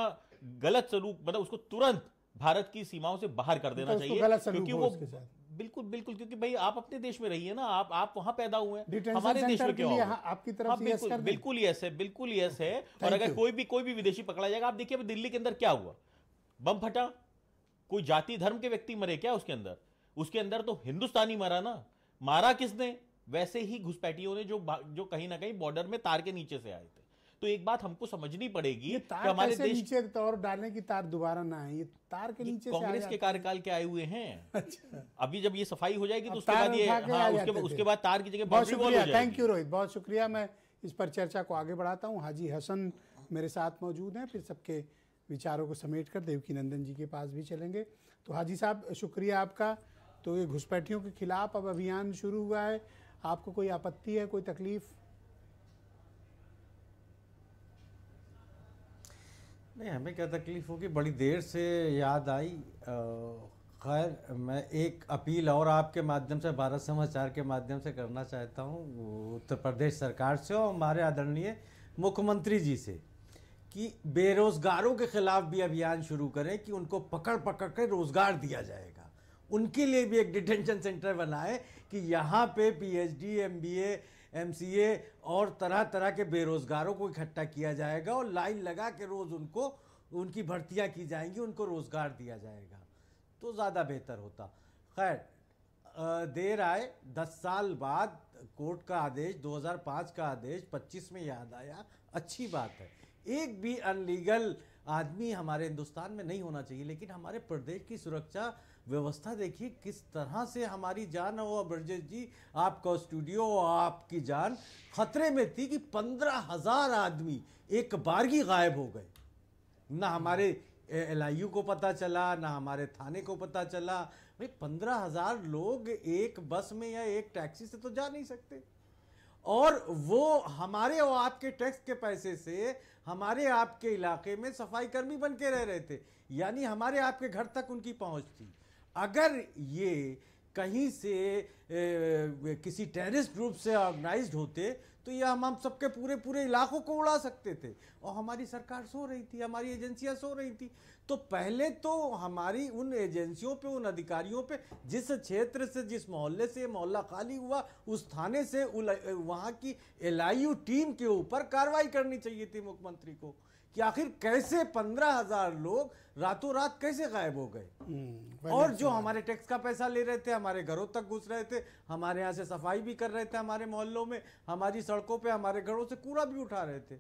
गलत सलूक, मतलब उसको तुरंत भारत की सीमाओं से बाहर कर देना चाहिए, क्योंकि वो बिल्कुल बिल्कुल, क्योंकि भाई आप अपने देश में रहिए ना, आप वहां पैदा हुए हैं, हमारे देश में क्यों? आपकी तरफ से यस कर दें। बिल्कुल यस है, बिल्कुल यस है। और अगर कोई भी विदेशी पकड़ा जाएगा, आप देखिए दिल्ली के अंदर क्या हुआ, बम फटा, कोई जाति धर्म के व्यक्ति मरे क्या उसके अंदर? उसके अंदर तो हिंदुस्तानी मरा ना। मारा किसने? वैसे ही घुसपैठियों ने जो कहीं ना कहीं बॉर्डर में तार के नीचे से आए थे। तो एक बात हमको समझनी पड़ेगी कि हमारे देश नीचे तौर डालने की तार दोबारा ना है, ये तार के नीचे कांग्रेस के कार्यकाल के आए हुए हैं। अच्छा। अभी जब ये सफाई हो जाएगी तो उसके बाद ये उसके बाद तार की जगह बाउंड्री वॉल हो जाएगी। थैंक यू रोहित, बहुत शुक्रिया। मैं इस पर चर्चा को आगे बढ़ाता हूँ। हाजी हसन मेरे साथ मौजूद हैं, फिर सबके विचारों को समेट कर देवकी नंदन जी के पास भी चलेंगे। तो हाजी साहब शुक्रिया आपका। तो ये घुसपैठियों के खिलाफ अब अभियान शुरू हुआ है, आपको कोई आपत्ति है, कोई तकलीफ? नहीं, हमें क्या तकलीफ होगी, बड़ी देर से याद आई। खैर, मैं एक अपील और आपके माध्यम से, भारत समाचार के माध्यम से करना चाहता हूँ उत्तर प्रदेश सरकार से और हमारे आदरणीय मुख्यमंत्री जी से, कि बेरोजगारों के खिलाफ भी अभियान शुरू करें, कि उनको पकड़ पकड़ कर रोजगार दिया जाएगा। उनके लिए भी एक डिटेंशन सेंटर बनाए कि यहाँ पे पीएचडी, एमबीए, एमसीए और तरह तरह के बेरोजगारों को इकट्ठा किया जाएगा और लाइन लगा के रोज़ उनकी भर्तियाँ की जाएंगी, उनको रोज़गार दिया जाएगा तो ज़्यादा बेहतर होता। खैर, देर आए, 10 साल बाद कोर्ट का आदेश, 2005 का आदेश 25 में याद आया, अच्छी बात है। एक भी अनलीगल आदमी हमारे हिंदुस्तान में नहीं होना चाहिए, लेकिन हमारे प्रदेश की सुरक्षा व्यवस्था देखिए किस तरह से हमारी जान और ब्रजेश जी, आपका स्टूडियो और आपकी जान खतरे में थी कि 15,000 आदमी एक बारगी गायब हो गए। ना हमारे LIU को पता चला, ना हमारे थाने को पता चला। भाई 15,000 लोग एक बस में या एक टैक्सी से तो जा नहीं सकते, और वो हमारे और आपके टैक्स के पैसे से हमारे आपके इलाके में सफाई कर्मी बन के रह रहे थे, यानी हमारे आपके घर तक उनकी पहुंच थी। अगर ये कहीं से किसी टेररिस्ट ग्रुप से ऑर्गेनाइज्ड होते तो ये हम सबके पूरे इलाकों को उड़ा सकते थे, और हमारी सरकार सो रही थी, हमारी एजेंसियां सो रही थी। तो पहले तो हमारी उन एजेंसियों पे, उन अधिकारियों पे, जिस क्षेत्र से, जिस मोहल्ले से मोहल्ला खाली हुआ, उस थाने से वहाँ की LIU टीम के ऊपर कार्रवाई करनी चाहिए थी मुख्यमंत्री को, कि आखिर कैसे 15,000 लोग रातों रात कैसे गायब हो गए, और जो हमारे टैक्स का पैसा ले रहे थे, हमारे घरों तक घुस रहे थे, हमारे यहाँ से सफाई भी कर रहे थे, हमारे मोहल्लों में, हमारी सड़कों पे, हमारे घरों से कूड़ा भी उठा रहे थे।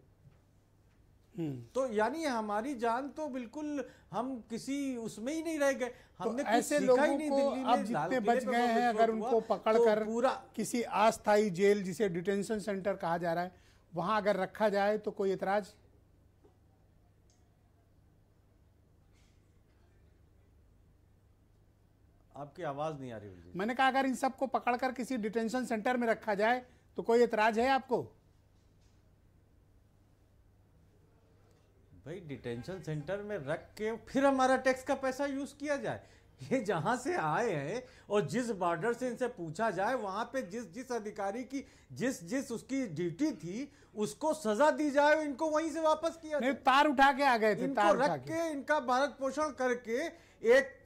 तो यानी हमारी जान तो बिल्कुल, हम किसी उसमें ही नहीं रह गए। हमने तो ऐसे लोगों को अब जितने बच गए हैं, अगर उनको पकड़कर पूरा किसी अस्थायी जेल, जिसे डिटेंशन सेंटर कहा जा रहा है, वहां अगर रखा जाए तो कोई एतराज? आपकी आवाज नहीं आ रही जी। मैंने कहा अगर इन सबको पकड़कर किसी डिटेंशन सेंटर में रखा जाए तो कोई एतराज है आपको? भाई डिटेंशन सेंटर में रख के फिर हमारा टैक्स का पैसा यूज किया जाए। ये जहां से आए हैं और जिस बॉर्डर से इनसे पूछा जाए वहां पे जिस अधिकारी की जिस उसकी ड्यूटी थी उसको सजा दी जाए, इनको वहीं से वापस किया जाए। तार उठा के आ गए थे, इनको तार रख के इनका भारत पोषण करके एक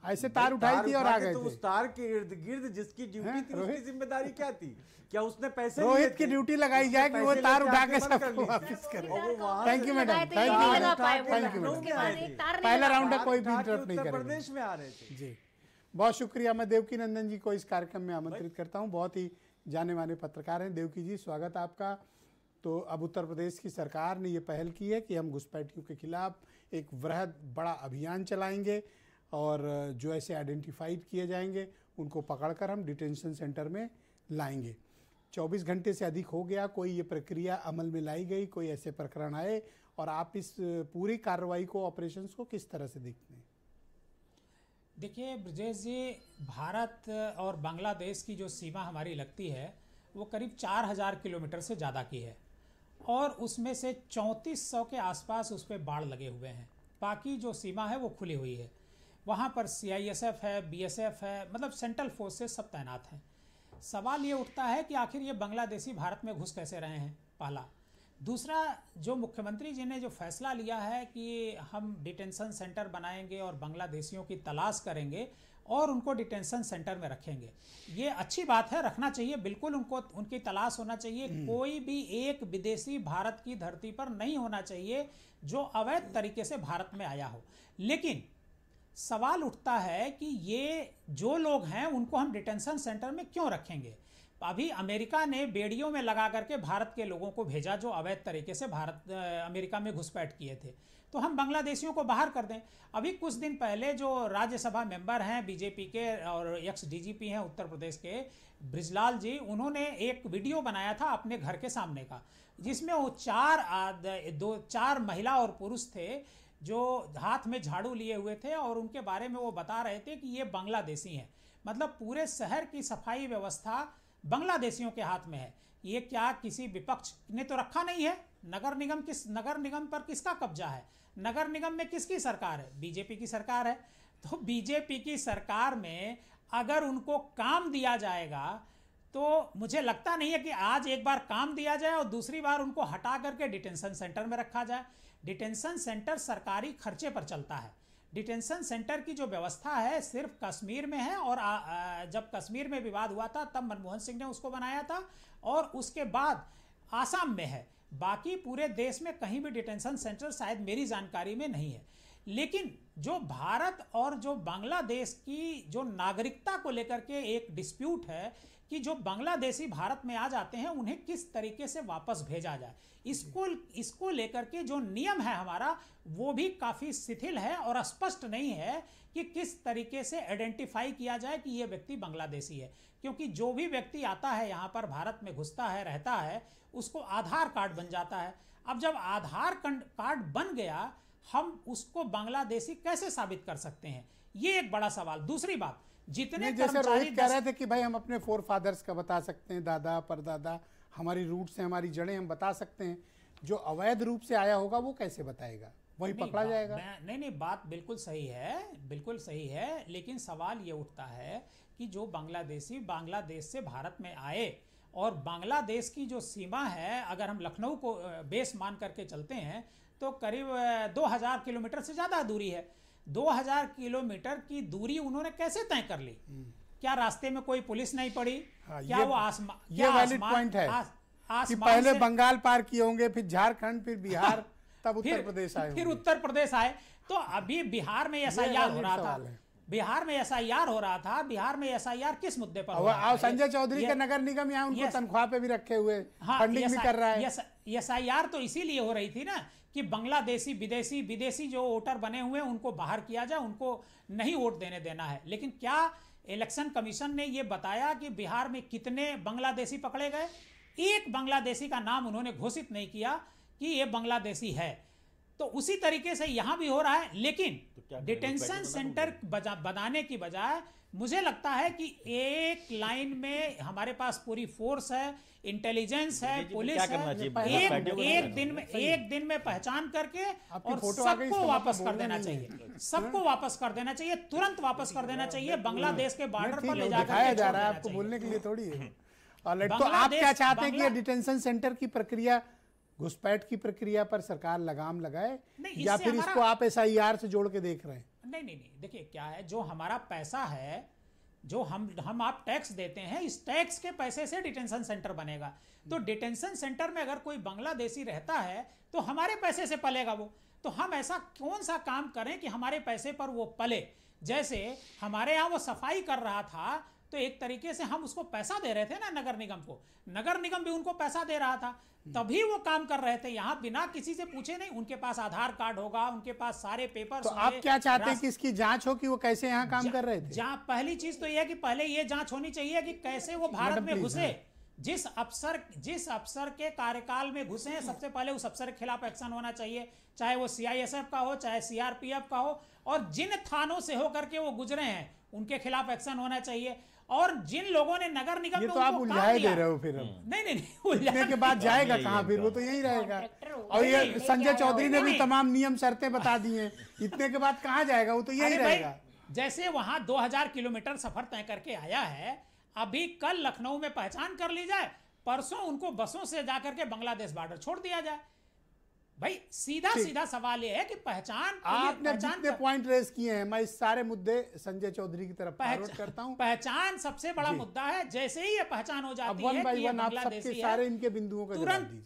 ऐसे तार उठाई थी और आ गए तो थे। उस तार के इर्द गिर्द जिसकी ड्यूटी थी उसकी जिम्मेदारी क्या थी? क्या उसने पैसे रोहित की ड्यूटी लगाई जाए कि वो तार उठा के सबको वापस करे। Thank you madam, thank you madam. पहला राउंड है, कोई भी इंटरप्ट नहीं करेगा। उत्तर प्रदेश में आ रहे थे जी, बहुत शुक्रिया। मैं देवकी नंदन जी को इस कार्यक्रम में आमंत्रित करता हूं। बहुत ही जाने माने पत्रकार हैं। देवकी जी, स्वागत आपका। तो अब उत्तर प्रदेश की सरकार ने ये पहल की है कि हम घुसपैठियों के खिलाफ एक वृहद बड़ा अभियान चलाएंगे और जो ऐसे आइडेंटिफाइड किए जाएंगे उनको पकड़कर हम डिटेंशन सेंटर में लाएंगे। 24 घंटे से अधिक हो गया, कोई ये प्रक्रिया अमल में लाई गई, कोई ऐसे प्रकरण आए, और आप इस पूरी कार्रवाई को, ऑपरेशंस को किस तरह से देखते हैं? देखिए ब्रजेश जी, भारत और बांग्लादेश की जो सीमा हमारी लगती है वो करीब 4000 किलोमीटर से ज़्यादा की है और उसमें से 3400 के आसपास उस पर बाढ़ लगे हुए हैं। बाकी जो सीमा है वो खुली हुई है। वहाँ पर CISF है, BSF है, मतलब सेंट्रल फोर्सेस सब तैनात हैं। सवाल ये उठता है कि आखिर ये बांग्लादेशी भारत में घुस कैसे रहे हैं, पहला। दूसरा, जो मुख्यमंत्री जी ने जो फैसला लिया है कि हम डिटेंशन सेंटर बनाएंगे और बांग्लादेशियों की तलाश करेंगे और उनको डिटेंशन सेंटर में रखेंगे, ये अच्छी बात है, रखना चाहिए, बिल्कुल उनको उनकी तलाश होना चाहिए। कोई भी एक विदेशी भारत की धरती पर नहीं होना चाहिए जो अवैध तरीके से भारत में आया हो। लेकिन सवाल उठता है कि ये जो लोग हैं उनको हम डिटेंशन सेंटर में क्यों रखेंगे? अभी अमेरिका ने बेड़ियों में लगा करके भारत के लोगों को भेजा जो अवैध तरीके से अमेरिका में घुसपैठ किए थे, तो हम बांग्लादेशियों को बाहर कर दें। अभी कुछ दिन पहले जो राज्यसभा मेंबर हैं बीजेपी के और एक्स DGP हैं उत्तर प्रदेश के, ब्रिजलाल जी, उन्होंने एक वीडियो बनाया था अपने घर के सामने का, जिसमें वो चार महिला और पुरुष थे जो हाथ में झाड़ू लिए हुए थे और उनके बारे में वो बता रहे थे कि ये बांग्लादेशी हैं। मतलब पूरे शहर की सफाई व्यवस्था बांग्लादेशियों के हाथ में है। ये क्या किसी विपक्ष ने तो रखा नहीं है? नगर निगम पर किसका कब्जा है? नगर निगम में किसकी सरकार है? बीजेपी की सरकार है। तो बीजेपी की सरकार में अगर उनको काम दिया जाएगा तो मुझे लगता नहीं है कि आज एक बार काम दिया जाए और दूसरी बार उनको हटा करके डिटेंशन सेंटर में रखा जाए। डिटेंशन सेंटर सरकारी खर्चे पर चलता है। डिटेंशन सेंटर की जो व्यवस्था है सिर्फ कश्मीर में है और जब कश्मीर में विवाद हुआ था तब मनमोहन सिंह ने उसको बनाया था और उसके बाद आसाम में है। बाकी पूरे देश में कहीं भी डिटेंशन सेंटर शायद मेरी जानकारी में नहीं है। लेकिन जो भारत और जो बांग्लादेश की जो नागरिकता को लेकर के एक डिस्प्यूट है कि जो बांग्लादेशी भारत में आ जाते हैं उन्हें किस तरीके से वापस भेजा जाए, इसको लेकर के जो नियम है हमारा वो भी काफ़ी शिथिल है और स्पष्ट नहीं है कि किस तरीके से आइडेंटिफाई किया जाए कि ये व्यक्ति बांग्लादेशी है। क्योंकि जो भी व्यक्ति आता है यहाँ पर भारत में घुसता है, रहता है, उसको आधार कार्ड बन जाता है। अब जब आधार कार्ड बन गया, हम उसको बांग्लादेशी कैसे साबित कर सकते हैं? ये एक बड़ा सवाल। दूसरी बात, जितने जैसे रोहित कह रहे थे कि भाई हम अपने फोर फादर्स का बता सकते हैं, दादा परदादा, हमारी रूट्स हैं, हमारी जड़ें हम बता सकते हैं, जो अवैध रूप से आया होगा वो कैसे बताएगा? वही पकड़ा जाएगा? नहीं, बात बिल्कुल सही है, बिल्कुल सही है। लेकिन सवाल ये उठता है कि जो बांग्लादेशी बांग्लादेश से भारत में आए और बांग्लादेश की जो सीमा है, अगर हम लखनऊ को बेस मान करके चलते हैं तो करीब 2000 किलोमीटर से ज़्यादा दूरी है। 2000 किलोमीटर की दूरी उन्होंने कैसे तय कर ली? क्या रास्ते में कोई पुलिस नहीं पड़ी? क्या वो आसमान, ये वैलिड पॉइंट है कि पहले बंगाल पार किए होंगे, फिर झारखंड, फिर बिहार, तब उत्तर प्रदेश आए, फिर उत्तर प्रदेश आए। तो अभी बिहार में SIR हो रहा था, बिहार में SIR हो रहा था। बिहार में SIR किस मुद्दे पर हो रहा है? संजय चौधरी के नगर निगम यहाँ उनको तनख्वाह पे भी रखे हुए, फंडिंग भी कर रहा है। SIR तो इसीलिए हो रही थी ना कि बांग्लादेशी विदेशी जो वोटर बने हुए हैं उनको बाहर किया जाए, उनको नहीं वोट देना है। लेकिन क्या इलेक्शन कमीशन ने ये बताया कि बिहार में कितने बांग्लादेशी पकड़े गए? एक बांग्लादेशी का नाम उन्होंने घोषित नहीं किया कि ये बांग्लादेशी है। तो उसी तरीके से यहां भी हो रहा है, लेकिन डिटेंशन सेंटर बनाने की बजाय मुझे लगता है कि एक लाइन में हमारे पास पूरी फोर्स है, इंटेलिजेंस है, पुलिस है, एक दिन में पहचान करके और सबको वापस कर देना चाहिए, सबको वापस कर देना चाहिए, तुरंत वापस कर देना चाहिए, बांग्लादेश के बॉर्डर पर ले जाकर जा रहा है। आपको बोलने के लिए थोड़ी है। तो आप क्या चाहते हैं कि ये डिटेंशन सेंटर की प्रक्रिया, घुसपैठ की प्रक्रिया पर सरकार लगाम लगाए, या फिर इसको आप SIR से जोड़ के देख रहे हैं? नहीं, देखिए क्या है, जो हमारा पैसा है, जो हम आप टैक्स देते हैं, इस टैक्स के पैसे से डिटेंशन सेंटर बनेगा। तो डिटेंशन सेंटर में अगर कोई बांग्लादेशी रहता है तो हमारे पैसे से पलेगा वो। तो हम ऐसा कौन सा काम करें कि हमारे पैसे पर वो पले? जैसे हमारे यहाँ वो सफाई कर रहा था तो एक तरीके से हम उसको पैसा दे रहे थे ना, नगर निगम को, नगर निगम भी उनको पैसा दे रहा था, तभी वो काम कर रहे थे। यहाँ बिना किसी से पूछे नहीं, उनके पास आधार कार्ड होगा, उनके पास सारे पेपर। तो आप क्या चाहते हैं कि इसकी जांच हो कि वो कैसे यहाँ काम कर रहे थे? पहली चीज तो यह है कि पहले ये जांच होनी चाहिए कि कैसे वो भारत में घुसे। जिस अफसर के कार्यकाल में घुसे हैं, सबसे पहले उस अफसर के खिलाफ एक्शन होना चाहिए, चाहे वो CISF का हो, चाहे CRPF का हो, और जिन थानों से होकर के वो गुजरे हैं उनके खिलाफ एक्शन होना चाहिए। और जिन लोगों ने नगर निगम में, तो आप उलझाए दे रहे हो फिर। नहीं, उलझाने के बाद जाएगा कहाँ फिर? वो तो यही रहेगा। और ये संजय चौधरी ने भी तमाम नियम शर्तें बता दी हैं, इतने के बाद कहाँ जाएगा? वो तो यही रहेगा। जैसे वहां 2000 किलोमीटर सफर तय करके आया है, अभी कल लखनऊ में पहचान कर ली जाए, परसों उनको बसों से जाकर के बांग्लादेश बॉर्डर छोड़ दिया जाए। भाई सीधा सवाल ये है कि आपने जितने पॉइंट रेज किए हैं, मैं इस सारे मुद्दे संजय चौधरी की तरफ फॉरवर्ड करता हूं। पहचान सबसे बड़ा मुद्दा है। जैसे ही ये पहचान हो जाती है कि ये बांग्लादेशी है, सारे इनके बिंदुओं का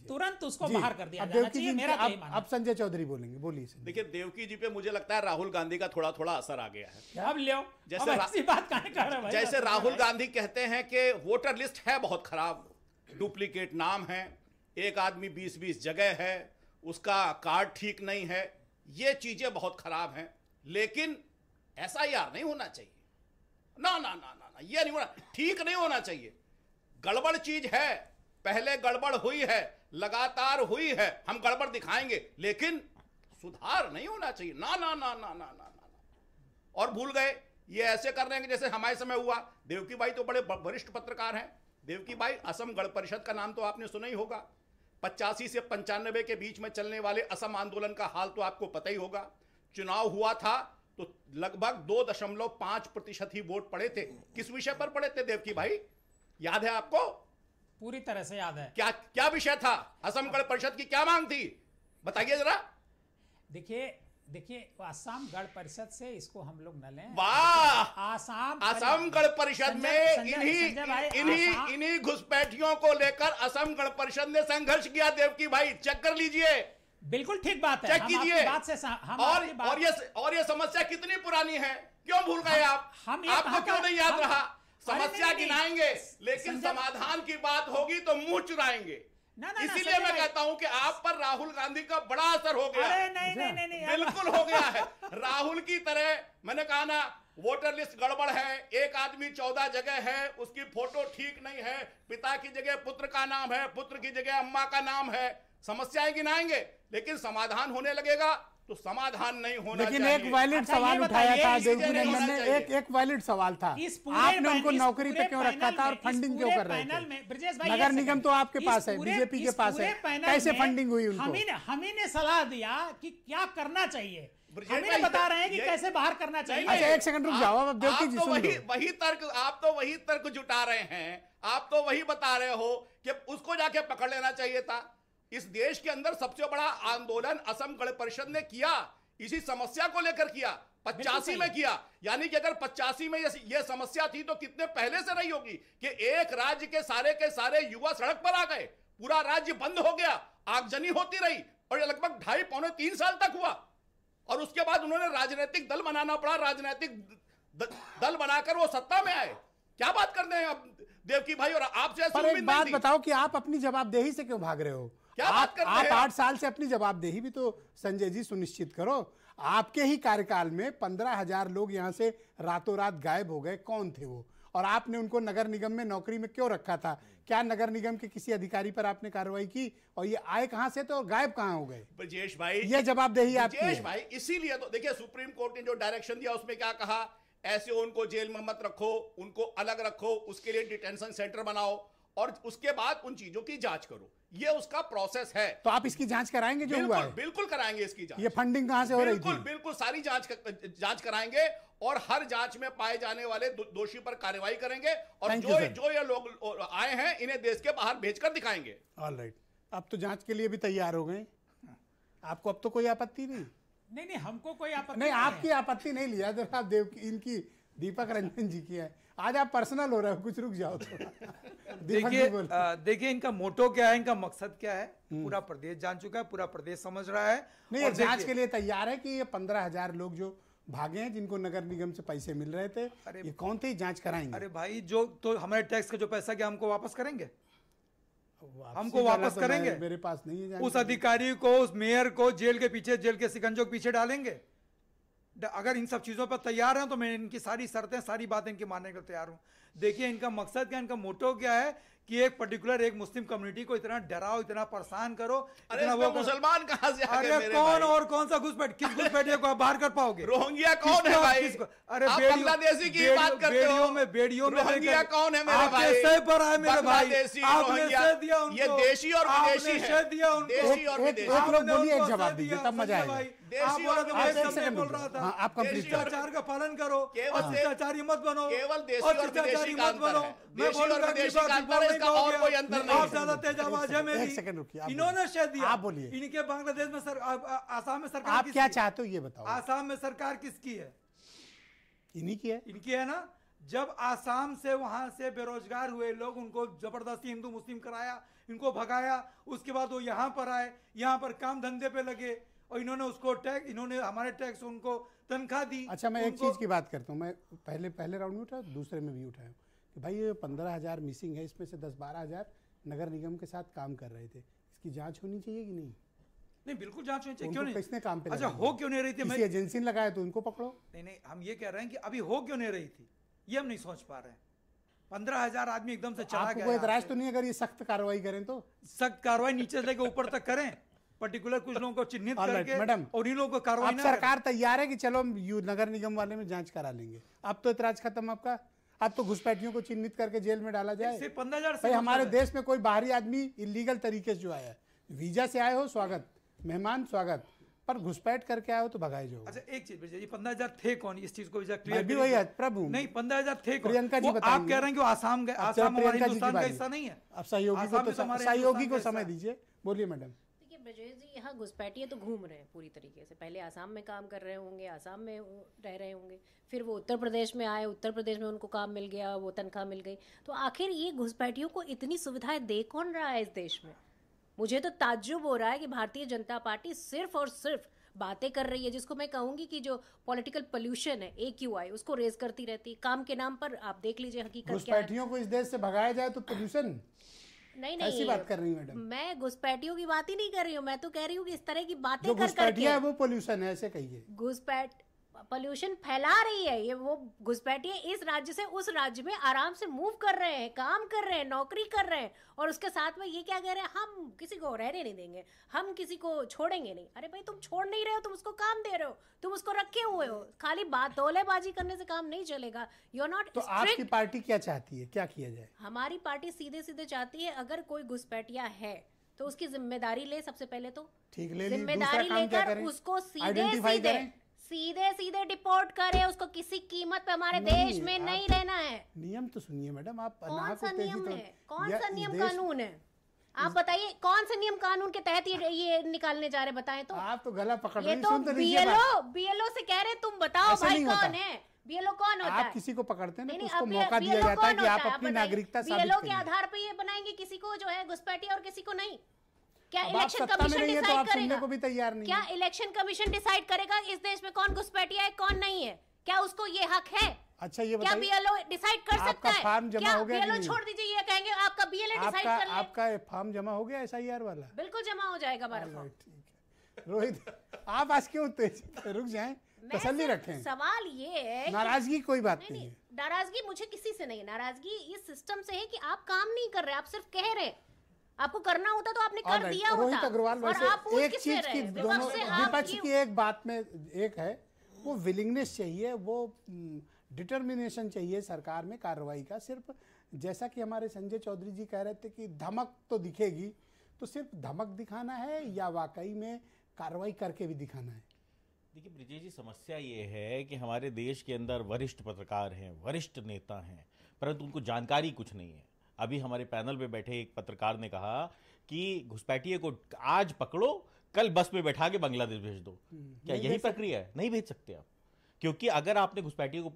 तुरंत उसको बाहर कर दिया जाना चाहिए। मेरा अब संजय चौधरी बोलेंगे, बोलिए। देखिए, देवकी जी पे मुझे लगता है राहुल गांधी का थोड़ा थोड़ा असर आ गया है। अब लो, जैसे बात कर रहे हैं, जैसे राहुल गांधी कहते हैं कि वोटर लिस्ट है बहुत खराब, डुप्लीकेट नाम है, एक आदमी 20-20 जगह है, उसका कार्ड ठीक नहीं है, ये चीजें बहुत खराब हैं। लेकिन SIR नहीं होना चाहिए, ना ना ना ना ना, ये नहीं होना, ठीक नहीं होना चाहिए। गड़बड़ चीज है, पहले गड़बड़ हुई है, लगातार हुई है, हम गड़बड़ दिखाएंगे, लेकिन सुधार नहीं होना चाहिए। ना ना ना ना ना ना ना। और भूल गए, ये ऐसे कर रहे हैं कि जैसे हमारे समय हुआ। देवकी बाई तो बड़े वरिष्ठ पत्रकार हैं। देवकी बाई, असम गण परिषद का नाम तो आपने सुना ही होगा। 85 से 95 के बीच में चलने वाले असम आंदोलन का हाल तो आपको पता ही होगा। चुनाव हुआ था तो लगभग 2.5% ही वोट पड़े थे। किस विषय पर पड़े थे देवकी भाई, याद है आपको? पूरी तरह से याद है। क्या विषय था? असम गण परिषद की क्या मांग थी, बताइए जरा। देखिए असम गण परिषद से इसको हम लोग न लें। वाह, असम गण परिषद में इन्हीं घुसपैठियों को लेकर असम गण परिषद ने संघर्ष किया। देवकी भाई, चेक कर लीजिए। बिल्कुल ठीक बात है, चेक कीजिए। और ये समस्या कितनी पुरानी है, क्यों भूल गए आप? आपको क्यों नहीं याद रहा? समस्या गिनाएंगे, लेकिन समाधान की बात होगी तो मुंह चुराएंगे। इसीलिए मैं कहता हूं कि आप पर राहुल गांधी का बड़ा असर हो गया। नहीं, बिल्कुल हो गया है। राहुल की तरह मैंने कहा ना, वोटर लिस्ट गड़बड़ है, एक आदमी 14 जगह है, उसकी फोटो ठीक नहीं है, पिता की जगह पुत्र का नाम है, पुत्र की जगह अम्मा का नाम है। समस्याएं गिनाएंगे, लेकिन समाधान होने लगेगा तो समाधान नहीं होना चाहिए। लेकिन एक वैलिड सवाल उठाया था देवकी नंदन ने, एक वैलिड सवाल था, आपने उनको नौकरी पे क्यों रखा था और फंडिंग क्यों कर रहे थे? नगर निगम तो आपके पास है, बीजेपी के पास है, कैसे फंडिंग हुई उनको? हम ही ने सलाह दिया कि क्या करना चाहिए, हम ही बता रहे हैं कि कैसे बाहर करना चाहिए। अच्छा, एक सेकंड रुक जाओ, अब देवकी जी सुन लो। आप तो वही तर्क जुटा रहे हैं, आप तो वही बता रहे हो कि उसको जाके पकड़ लेना चाहिए था। इस देश के अंदर सबसे बड़ा आंदोलन असम गण परिषद ने किया, इसी समस्या को लेकर किया, 85 में किया। यानी कि अगर 85 में ये समस्या थी तो कितने पहले से रही होगी कि एक राज्य के सारे युवा सड़क पर आ गए, पूरा राज्य बंद हो गया, आगजनी होती रही, और ये लगभग 2.5-3 साल तक हुआ। और उसके बाद उन्होंने राजनीतिक दल बनाना पड़ा, राजनीतिक दल बनाकर वो सत्ता में आए। क्या बात करते हैं अब देवकी भाई? और आपसे एक बात बताओ कि आप अपनी जवाबदेही से क्यों भाग रहे हो? आप 8 साल से अपनी जवाबदेही भी तो संजय जी सुनिश्चित करो। आपके ही कार्यकाल में 15,000 लोग यहां से रातों रात गायब हो गए, कौन थे वो? और आपने उनको नगर निगम में नौकरी में क्यों रखा था? क्या नगर निगम के किसी अधिकारी पर आपने कार्रवाई की? और ये आए कहां से थे और गायब कहां हो गए? ब्रजेश भाई, ये जवाबदेही आपकी ब्रजेश है। भाई, इसीलिए तो देखिए सुप्रीम कोर्ट ने जो डायरेक्शन दिया उसमें क्या कहा, ऐसे उनको जेल में मत रखो, उनको अलग रखो, उसके लिए डिटेंशन सेंटर बनाओ और उसके बाद उन चीजों की जांच करो। ये उसका प्रोसेस है। तो आप इसकी जांच कराएंगे जो हुआ है? बिल्कुल कराएंगे इसकी जांच। ये फंडिंग कहां से हो रही थी? बिल्कुल सारी जांच कराएंगे और हर जांच में पाए जाने वाले दोषी पर कार्रवाई करेंगे और जो ये लोग आए हैं इन्हें देश के बाहर भेजकर दिखाएंगे। ऑलराइट, अब तो जांच के लिए भी तैयार हो गए आपको? अब तो कोई आपत्ति नहीं? नहीं, हमको कोई आपत्ति नहीं, आपकी आपत्ति नहीं लिया जरा देव इनकी दीपक रंजन जी की है। आज आप पर्सनल हो रहे हो, कुछ रुक जाओ थोड़ा। देखिए इनका मोटो क्या है, इनका मकसद क्या है, पूरा प्रदेश जान चुका है, पूरा प्रदेश समझ रहा है। नहीं, ये जांच के लिए तैयार है कि ये 15,000 लोग जो भागे हैं जिनको नगर निगम से पैसे मिल रहे थे, ये कौन थे? जांच कराएंगे। अरे भाई, जो तो हमारे टैक्स का जो पैसा क्या हमको वापस करेंगे? हमको वापस करेंगे? मेरे पास नहीं है। उस अधिकारी को, उस मेयर को जेल के पीछे, जेल के सिकंजों के पीछे डालेंगे? अगर इन सब चीजों पर तैयार हैं तो मैं इनकी सारी शर्तें, सारी बातें इनकी मानने को तैयार हूं। देखिए इनका मकसद क्या, इनका मोटो क्या है कि एक पर्टिकुलर एक मुस्लिम कम्युनिटी को इतना डराओ, इतना परेशान करो। अरे वो मुसलमान कहां से आ गए? अरे कौन और कौन सा घुसपैठ, किस घुसपैठिए को आप बाहर कर पाओगे? रोहिंग्या कौन है भाई? अरे बांग्लादेशी की बात करते हो? बेड़ियों में रोहिंग्या कौन है मेरे भाई? सह पर आए मेरे भाई, आपने सह दिया उनको। ये देशी और विदेशी है। सह दिया उनको। देशी और विदेशी। एक लोग बोलिए, एक जवाब दीजिए तब मजा आएगा। देशी और विदेशी बोल रहा था। आप कंप्लीट शिष्टाचार का पालन करो, केवल शिष्टाचारी मत बनो, केवल देशी और विदेशी का अंतर है। देशी और विदेशी का अंतर है, इसका और कोई अंतर नहीं। आप ज्यादा तेज आवाज है मेरी। एक सेकंड रुकिए, इन्होंने शह दिया। आप बोलिए। इनके बांग्लादेश में आसाम में सरकार आप क्या चाहते हो ये बताओ? आसाम में सरकार किसकी है? इन्हीं की है। इनकी है ना। जब आसाम से वहां से बेरोजगार हुए लोग, उनको जबरदस्ती हिंदू मुस्लिम कराया, इनको भगाया, उसके बाद वो यहाँ पर आए, यहाँ पर काम धंधे पे लगे और इन्होंने उसको टैक्स, इन्होंने हमारे टैक्स उनको तनख्वाह दी। अच्छा, मैं एक चीज की बात करता हूँ। मैं पहले राउंड में उठाया, दूसरे में भी उठाया कि भाई ये 15,000 मिसिंग है, इसमें से 10-12,000 नगर निगम के साथ काम कर रहे थे। इसकी जांच होनी चाहिए कि नहीं? नहीं, बिल्कुल जांच होनी चाहिए। क्यों नहीं? किसने काम पे? अच्छा, हो क्यों नहीं रही थी? किसी एजेंसी ने लगाया तो उनको पकड़ो। नहीं, हम ये कह रहे हैं कि अभी हो क्यों नहीं रही थी, ये हम नहीं सोच पा रहे हैं। 15,000 आदमी एकदम से चला गया। कोई एतराज तो नहीं अगर ये सख्त कार्रवाई करें तो? सख्त कार्रवाई नीचे से लेकर ऊपर तक करें, पर्टिकुलर कुछ लोगों को चिन्हित करके मैडम, और इन लोगों को कार्रवाई ना। सरकार तैयार है कि चलो हम नगर निगम वाले में जांच करा लेंगे। अब तो एतराज खत्म आपका। अब तो घुसपैठियों को चिन्हित करके जेल में डाला जाए। सिर्फ 15,000 भाई, हमारे देश में कोई बाहरी आदमी इलीगल तरीके से जो आया है, वीजा से आए हो स्वागत, मेहमान स्वागत, पर घुसपैठ करके आए हो तो भगाए जाओ। अच्छा, एक चीज ये 15,000 थे कौन? इस चीज को क्लियर भी वही है प्रभु। नहीं, 15,000 थे कौन? प्रियंका जी बताएंगे। आप कह रहे हैं कि आसाम गए, आसाम हमारे हिंदुस्तान का हिस्सा नहीं है। अब सहयोगी को समय दीजिए। बोलिए मैडम। ब्रजेश जी, यहाँ घुसपैठिए तो घूम रहे हैं पूरी तरीके से। पहले आसाम में काम कर रहे होंगे, आसाम में रह रहे होंगे, फिर वो उत्तर प्रदेश में आए, उत्तर प्रदेश में उनको काम मिल गया, वो तनख्वाह मिल गई। तो आखिर ये घुसपैठियों को इतनी सुविधाएं दे कौन रहा है इस देश में? मुझे तो ताज्जुब हो रहा है कि भारतीय जनता पार्टी सिर्फ और सिर्फ बातें कर रही है, जिसको मैं कहूंगी कि जो पॉलिटिकल पोल्यूशन है, AQI, उसको रेज करती रहती। काम के नाम पर आप देख लीजिए हकीकत क्या है। घुसपैठियों को इस देश से भगाया जाए तो पोल्यूशन? नहीं, ऐसी बात कर रही हूँ मैडम। मैं घुसपैठियों की बात ही नहीं कर रही हूँ। मैं तो कह रही हूँ कि इस तरह की बातें जो कर करके है वो पोल्यूशन है, ऐसे कहिए। घुसपैठ पोल्यूशन फैला रही है ये। वो घुसपैठिए इस राज्य से उस राज्य में आराम से मूव कर रहे हैं, काम कर रहे हैं, नौकरी कर रहे हैं, और उसके साथ में ये क्या कह रहे हैं, हम किसी को रहने नहीं देंगे, हम किसी को छोड़ेंगे नहीं। अरे भाई, तुम छोड़ नहीं रहे हो, तुम उसको काम दे रहे हो, तुम उसको रखे हुए हो। खाली बात तोलेबाजी करने से काम नहीं चलेगा। यू आर नॉट तो आपकी पार्टी क्या चाहती है, क्या किया जाए? हमारी पार्टी सीधे सीधे चाहती है, अगर कोई घुसपैठिया है तो उसकी जिम्मेदारी ले। सबसे पहले तो ठीक ले, जिम्मेदारी लेकर उसको सीधे सीधे डिपोर्ट करे। उसको किसी कीमत पे हमारे देश में नहीं रहना है। नियम तो सुनिए मैडम। आप कौन सा नियम है, कौन सा नियम कानून है? आप बताइए कौन से नियम कानून के तहत ये निकालने जा रहे, बताएं तो। आप तो गला पकड़ रही हैं। ये तो बीएलओ से कह रहे, तुम बताओ भाई कौन है बीएलओ, कौन होता है? आप किसी को पकड़ते हैं ना तो उसको मौका दिया जाता है कि आप अपनी नागरिकता साबित करिए। बीएलओ के आधार पे ये बनाएंगे किसी को जो है घुसपैठिया और किसी को नहीं? क्या इलेक्शन कमीशन डिसाइड करेगा? को भी तैयार नहीं। क्या इलेक्शन कमीशन डिसाइड करेगा इस देश में कौन घुसपैठिया है कौन नहीं है? क्या उसको ये हक है? अच्छा, ये क्या बीएलओ डिसाइड कर सकता है? फॉर्म जमा हो गया? बीएलओ छोड़ दीजिए, ये कहेंगे आपका बीएलओ डिसाइड कर ले। आपका फॉर्म जमा हो गया SIR वाला? बिल्कुल जमा हो जाएगा हमारा फॉर्म। ठीक है रोहित, आप आज क्यों तेज? रुक जाएं, तसल्ली रखें। सवाल ये है, नाराजगी कोई बात नहीं है। नाराजगी मुझे किसी से नहीं, नाराजगी इस सिस्टम से है कि आप काम नहीं कर रहे, आप सिर्फ कह रहे। आपको करना होता तो आपने कर दिया होता। रोहित अग्रवाल, और आप पूछ एक किससे चीज की रहे? दोनों विपक्ष से हाँ, विपक्ष की एक बात में एक है, वो विलिंगनेस चाहिए, वो डिटर्मिनेशन चाहिए सरकार में कार्रवाई का। सिर्फ जैसा कि हमारे संजय चौधरी जी कह रहे थे कि धमक तो दिखेगी, तो सिर्फ धमक दिखाना है या वाकई में कार्रवाई करके भी दिखाना है? देखिए ब्रिजेश जी, समस्या ये है कि हमारे देश के अंदर वरिष्ठ पत्रकार हैं, वरिष्ठ नेता हैं, परंतु उनको जानकारी कुछ नहीं है। अभी हमारे पैनल पे बैठे एक पत्रकार ने कहा कि घुसपैठिए को आज पकड़ो, कल बस में बैठा के बांग्लादेश भेज दो। क्या यही प्रक्रिया है? नहीं भेज सकते आप, क्योंकि अगर आपने घुसपैठिए को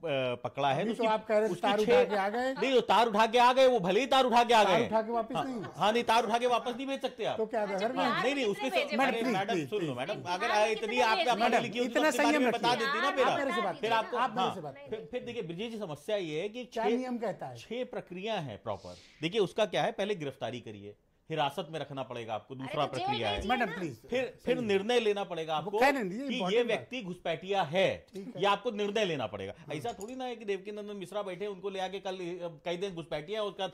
पकड़ा है तो आप कह रहे हैं तार उठा के आ गए। नहीं, तो तार उठा के आ गए, वो भले ही तार उठा के आ गए, उठा के वापस नहीं। हाँ नहीं, तार उठा के वापस नहीं भेज सकते आप। तो क्या नहीं, उसके मैडम सुन लो मैडम, अगर इतनी आपने लिखी होती इतना संयम बता देती ना फिर आपको। फिर फिर देखिए ब्रिजेश जी, समस्या ये है कि क्या नियम कहता है? 6 प्रक्रिया है प्रॉपर। देखिए उसका क्या है, पहले गिरफ्तारी करिए, हिरासत में रखना पड़ेगा आपको, दूसरा प्रक्रिया है मैडम प्लीज, फिर निर्णय लेना पड़ेगा आपको कि ये व्यक्ति घुसपैठिया है, ये आपको निर्णय लेना पड़ेगा। ऐसा थोड़ी ना है कि देवकीनंदन मिश्रा बैठे, उनको ले आके कल कह दें घुसपैठिया, उसका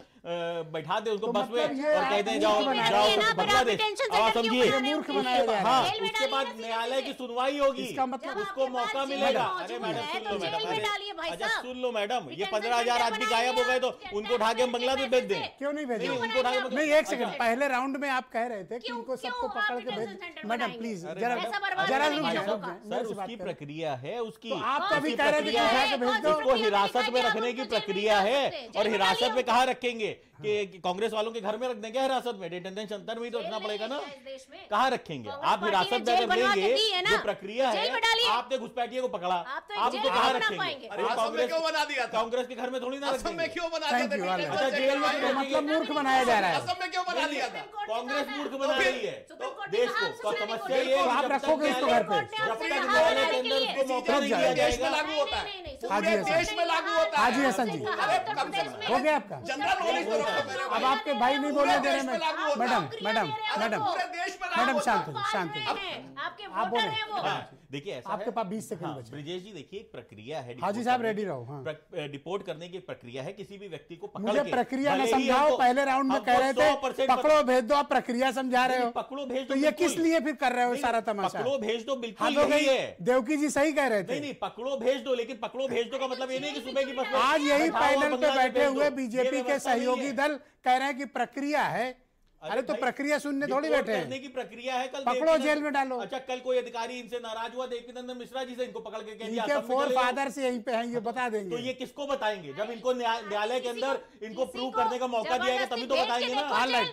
बैठा दे उनको बस में और कह दें जाओ बांग्लादेश। आप समझिए, हाँ, उसके बाद न्यायालय की सुनवाई होगी, उसको मौका मिलेगा। अरे मैडम सुन लो मैडम, अच्छा सुन लो मैडम, ये 15,000 आदमी गायब हो गए तो उनको उठा के हम बांग्लादेश भेज दें? क्यों नहीं भेजें? उनको उठा के नहीं, एक सेकंड, पहले राउंड में आप कह रहे थे कि इनको सबको पकड़ के भेज। मैडम प्लीज जरा रुक जाए, सर उसकी प्रक्रिया है, उसकी आप तो अभी कह रहे थे कि उठा के भेज दो। उसको हिरासत में रखने की प्रक्रिया है, और हिरासत में कहाँ रखेंगे? कि कांग्रेस वालों के घर में रख देंगे हिरासत में? डिटेंशन सेंटर में ही तो रखना पड़ेगा ना, कहाँ रखेंगे आप? हिरासत में अगर लेंगे, जो प्रक्रिया है, आपने घुसपैठिए को पकड़ा, आप उसको कहाँ रखेंगे? कांग्रेस के घर में थोड़ी ना रखेंगे। अच्छा, जेल में मतलब मूर्ख बनाया जा रहा है। कांग्रेस मूर्ख बना रही है देश को। समस्या ये है, आप रखोगे इसको घर पे, जब तक न्यायालय के अंदर उसको मौका नहीं दिया जाएगा। लागू होता है, हाजी देश में लागू होता है। हाजी हसन जी, हो गया आपका? जनरल नॉलेज तो रखो मेरे अब आपके भाई नहीं बोलने दे रहे। मैडम शांत हो, शांत हो, आप बोले। देखिए ऐसा आपके पास 20 सेकंड बचे। ब्रिजेश जी देखिए, एक प्रक्रिया है, हाजी साहब रेडी रहो। हाँ, डिपोर्ट करने की प्रक्रिया है, किसी भी व्यक्ति को पकड़ मुझे के। प्रक्रिया न समझाओ, पहले राउंड में कह रहे थे पकड़ो भेज दो, आप प्रक्रिया समझा रहे हो। पकड़ो भेज तो ये किस लिए फिर कर रहे हो सारा तमाशा? पकड़ो भेज दो बिल्कुल यही है। देवकी जी सही कह रहे थे। नहीं, पकड़ो भेज दो, लेकिन पकड़ो भेज दो का मतलब ये नहीं कि सुबह की बस में आज यही पैनल पे बैठे हुए बीजेपी के मतलब सहयोगी दल कह रहे हैं कि प्रक्रिया है। अरे तो प्रक्रिया सुनने थोड़ी बैठे हैं। करने की प्रक्रिया है, कल पकड़ो जेल में डालो। अच्छा, कल कोई अधिकारी इनसे नाराज हुआ देवकीनंदन मिश्रा जी से, इनको पकड़ के कह दिया इनके फोर फादर से यहीं पे हैं, ये बता देंगे। तो ये किसको बताएंगे? जब इनको न्यायालय के अंदर इनको प्रूव करने का मौका दिया गया तभी तो बताएंगे ना।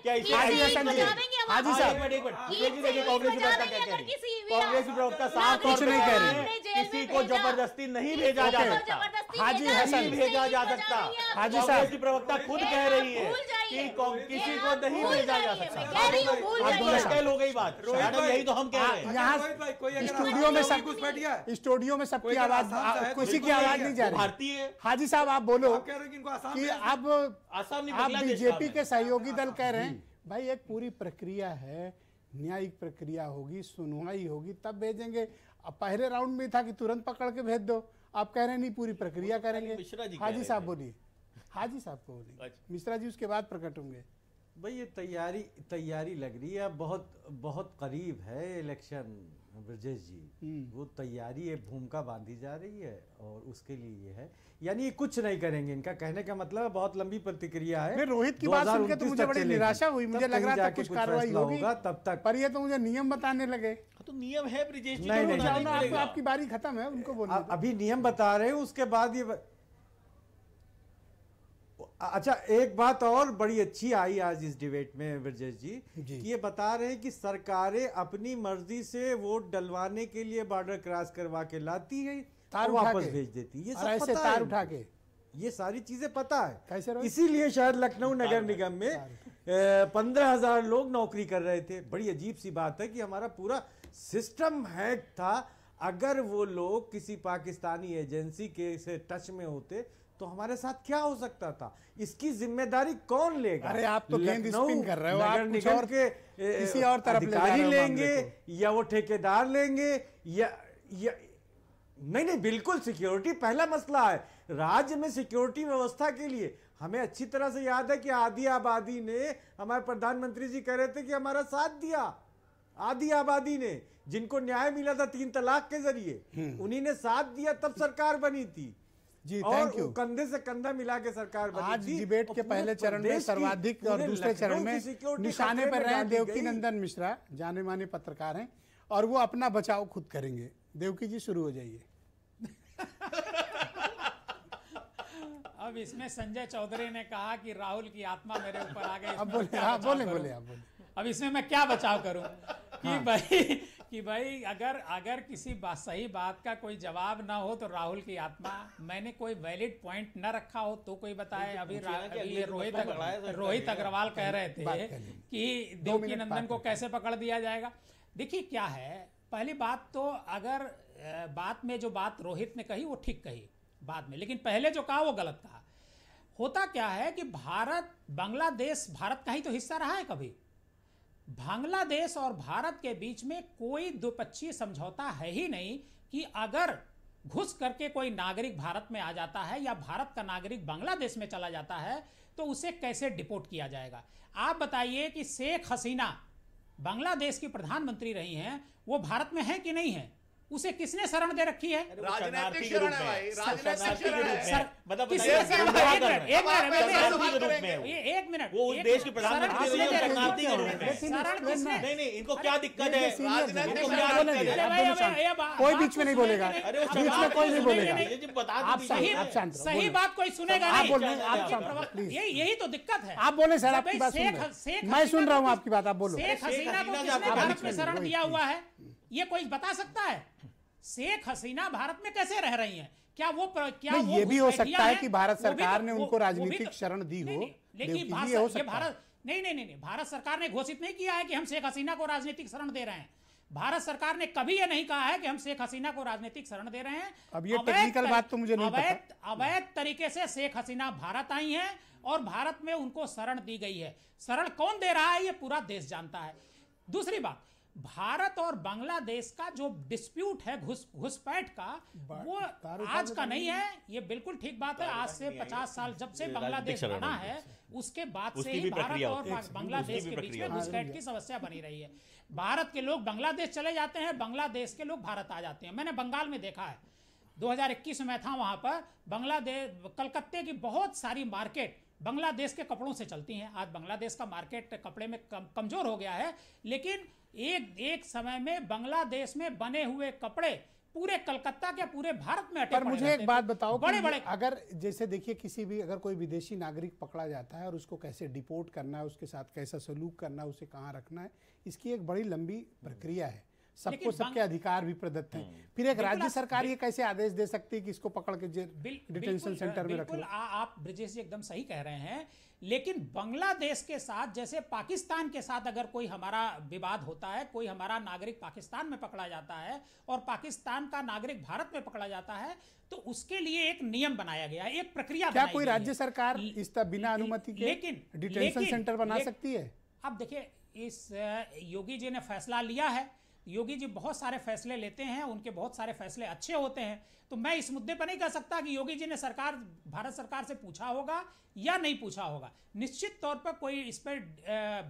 क्या हाजी हसन जी, हाजी साहब, देखिए कांग्रेस की प्रवक्ता क्या कह रही है? कांग्रेस की प्रवक्ता साफ कुछ नहीं कह रही, किसी को जबरदस्ती नहीं भेजा जा सकता। हाजी हसन भेजा जा सकता। हाजी साहब, कांग्रेस की प्रवक्ता खुद कह रही है कि किसी को नहीं भेजा जा सकता। हो गई बात मैडम, यही तो हम कह रहे हैं। यहाँ स्टूडियो में सबकी आवाज, किसी की आवाज नहीं जा रही। भारतीय हाजी साहब आप बोलो कि अब आप बीजेपी के सहयोगी दल कह रहे हैं भाई एक पूरी प्रक्रिया है, न्यायिक प्रक्रिया होगी, सुनवाई होगी तब भेजेंगे। अब पहले राउंड में था कि तुरंत पकड़ के भेज दो, आप कह रहे नहीं पूरी प्रक्रिया करेंगे। हाजी साहब बोलिए, हाजी साहब को बोलिए, मिश्रा जी उसके बाद प्रकट होंगे। भाई ये तैयारी लग रही है, बहुत करीब है इलेक्शन ब्रजेश जी। वो तैयारी है, भूमिका बांधी जा रही है और उसके लिए ये है, यानी ये कुछ नहीं करेंगे। इनका कहने का मतलब है बहुत लंबी प्रतिक्रिया है। रोहित की बात सुन के तो मुझे बड़ी निराशा हुई, मुझे लग रहा था कुछ कार्रवाई होगी तब तक, पर ये तो मुझे नियम बताने लगे। तो नियम है ब्रिजेश जी, नहीं, आपकी बारी खत्म है, उनको बोलिए। अभी नियम बता रहे हैं, उसके बाद ये अच्छा एक बात और बड़ी अच्छी आई आज इस डिबेट में ब्रजेश जी, कि ये बता रहे हैं कि सरकारें अपनी मर्जी से वोट डलवाने के लिए बॉर्डर क्रॉस करवा के लाती है और वापस भेज देती है। ये सब पता तार उठा के, ये सारी चीजें पता है। कैसे? इसीलिए शायद लखनऊ नगर निगम में 15,000 लोग नौकरी कर रहे थे। बड़ी अजीब सी बात है कि हमारा पूरा सिस्टम हैक था। अगर वो लोग किसी पाकिस्तानी एजेंसी के से टच में होते तो हमारे साथ क्या हो सकता था? इसकी जिम्मेदारी कौन लेगा? अरे आप तो गेंद स्पिन कर रहे हो, नगर निगम के किसी और तरफ अधिकारी लेंगे या वो ठेकेदार लेंगे या नहीं, बिल्कुल सिक्योरिटी पहला मसला है। राज्य में सिक्योरिटी व्यवस्था के लिए हमें अच्छी तरह से याद है कि आधी आबादी ने, हमारे प्रधानमंत्री जी कह रहे थे कि हमारा साथ दिया। आधी आबादी ने, जिनको न्याय मिला था 3 तलाक के जरिए, उन्हीं ने साथ दिया, तब सरकार बनी थी जी। और थैंक यू। कंधे से कंधा मिला के सरकार बनी आज थी। डिबेट के पहले चरण में सर्वाधिक और दूसरे चरण में निशाने पर रहे देवकी नंदन मिश्रा, जाने माने पत्रकार हैं, और वो अपना बचाव खुद करेंगे। देवकी जी शुरू हो जाइए। अब इसमें संजय चौधरी ने कहा कि राहुल की आत्मा मेरे ऊपर आ गई। अब बोले, हाँ बोले बोले, आप बोले। अब इसमें मैं क्या बचाव करूं कि भाई अगर किसी सही बात का कोई जवाब ना हो तो राहुल की आत्मा, मैंने कोई वैलिड पॉइंट न रखा हो तो कोई बताए। अभी रोहित अग्रवाल कह रहे थे कि देवकी नंदन को कैसे पकड़ दिया जाएगा। देखिए क्या है, पहली बात तो अगर बात में जो बात रोहित ने कही वो ठीक कही बाद में, लेकिन पहले जो कहा वो गलत कहा। होता क्या है कि बांग्लादेश भारत का ही तो हिस्सा रहा है। कभी बांग्लादेश और भारत के बीच में कोई द्विपक्षीय समझौता है ही नहीं कि अगर घुस करके कोई नागरिक भारत में आ जाता है या भारत का नागरिक बांग्लादेश में चला जाता है तो उसे कैसे डिपोर्ट किया जाएगा। आप बताइए कि शेख हसीना बांग्लादेश की प्रधानमंत्री रही हैं, वो भारत में है कि नहीं है? उसे किसने शरण दे रखी है? राजनीतिक शरण है भाई, राजनीतिक शरण है। मतलब एक मिनट, वो उस देश की प्रधानमंत्री शरणार्थी के रूप में। नहीं, इनको क्या दिक्कत है? कोई बीच में नहीं बोलेगा, बीच में कोई नहीं बोलेगा। आप सही बात कोई सुनेगा नहीं। यही तो दिक्कत है। आप बोले सर, आपकी बात सुन रहा हूं, मैं सुन रहा हूं आपकी बात, आप बोलो। शेख हसीना को किसने भारत में शरण दिया हुआ है, ये कोई बता सकता है? शेख हसीना भारत में कैसे रह रही हैं? क्या वो ये भी हो सकता है कि भारत सरकार ने उनको राजनीतिक शरण दी हो, लेकिन भारत नहीं, भारत सरकार ने घोषित नहीं किया है कि हम शेख हसीना को राजनीतिक शरण दे रहे हैं। भारत सरकार ने कभी ये नहीं कहा है कि हम शेख हसीना को राजनीतिक शरण दे रहे हैं। अब ये टेक्निकल बात तो मुझे नहीं पता। अवैध तरीके से शेख हसीना भारत आई हैं और भारत में उनको शरण दी गई है। शरण कौन दे रहा है ये पूरा देश जानता है। दूसरी बात, भारत और बांग्लादेश का जो डिस्प्यूट है घुसपैठ का, वो आज का नहीं है। ये बिल्कुल ठीक बात है। आज से 50 साल जब से बांग्लादेश बना है उसके बाद से ही भारत और बांग्लादेश के बीच में घुसपैठ की समस्या बनी रही है। भारत के लोग बांग्लादेश चले जाते हैं, बांग्लादेश के लोग भारत आ जाते हैं। मैंने बंगाल में देखा है, 2021 में था वहां पर। बांग्लादेश, कलकत्ते की बहुत सारी मार्केट बांग्लादेश के कपड़ों से चलती हैं। आज बांग्लादेश का मार्केट कपड़े में कमजोर हो गया है, लेकिन एक समय में बांग्लादेश में बने हुए कपड़े पूरे कलकत्ता के पूरे भारत में अटे पर मुझे एक बात बताओ, बड़े अगर जैसे देखिए किसी भी अगर कोई विदेशी नागरिक पकड़ा जाता है और उसको कैसे डिपोर्ट करना है, उसके साथ कैसा सलूक करना है, उसे कहाँ रखना है, इसकी एक बड़ी लंबी प्रक्रिया है। सबको सबके अधिकार भी प्रदत्त हैं। फिर एक राज्य सरकार ये कैसे आदेश दे सकती है कि इसको पकड़ के डिटेंशन सेंटर में रख लो? आप ब्रिजेश जी एकदम सही कह रहे हैं, लेकिन बांग्लादेश के साथ जैसे पाकिस्तान के साथ अगर कोई हमारा विवाद होता है, कोई हमारा नागरिक पाकिस्तान में पकड़ा जाता है और पाकिस्तान का नागरिक भारत में पकड़ा जाता है, तो उसके लिए एक नियम बनाया गया है, एक प्रक्रिया। क्या कोई राज्य सरकार इस बिना अनुमति के डिटेंशन सेंटर बना सकती है? अब देखिए, इस योगी जी ने फैसला लिया है। योगी जी बहुत सारे फैसले लेते हैं, उनके बहुत सारे फैसले अच्छे होते हैं। तो मैं इस मुद्दे पर नहीं कह सकता कि योगी जी ने भारत सरकार से पूछा होगा या नहीं पूछा होगा। निश्चित तौर पर कोई इस पर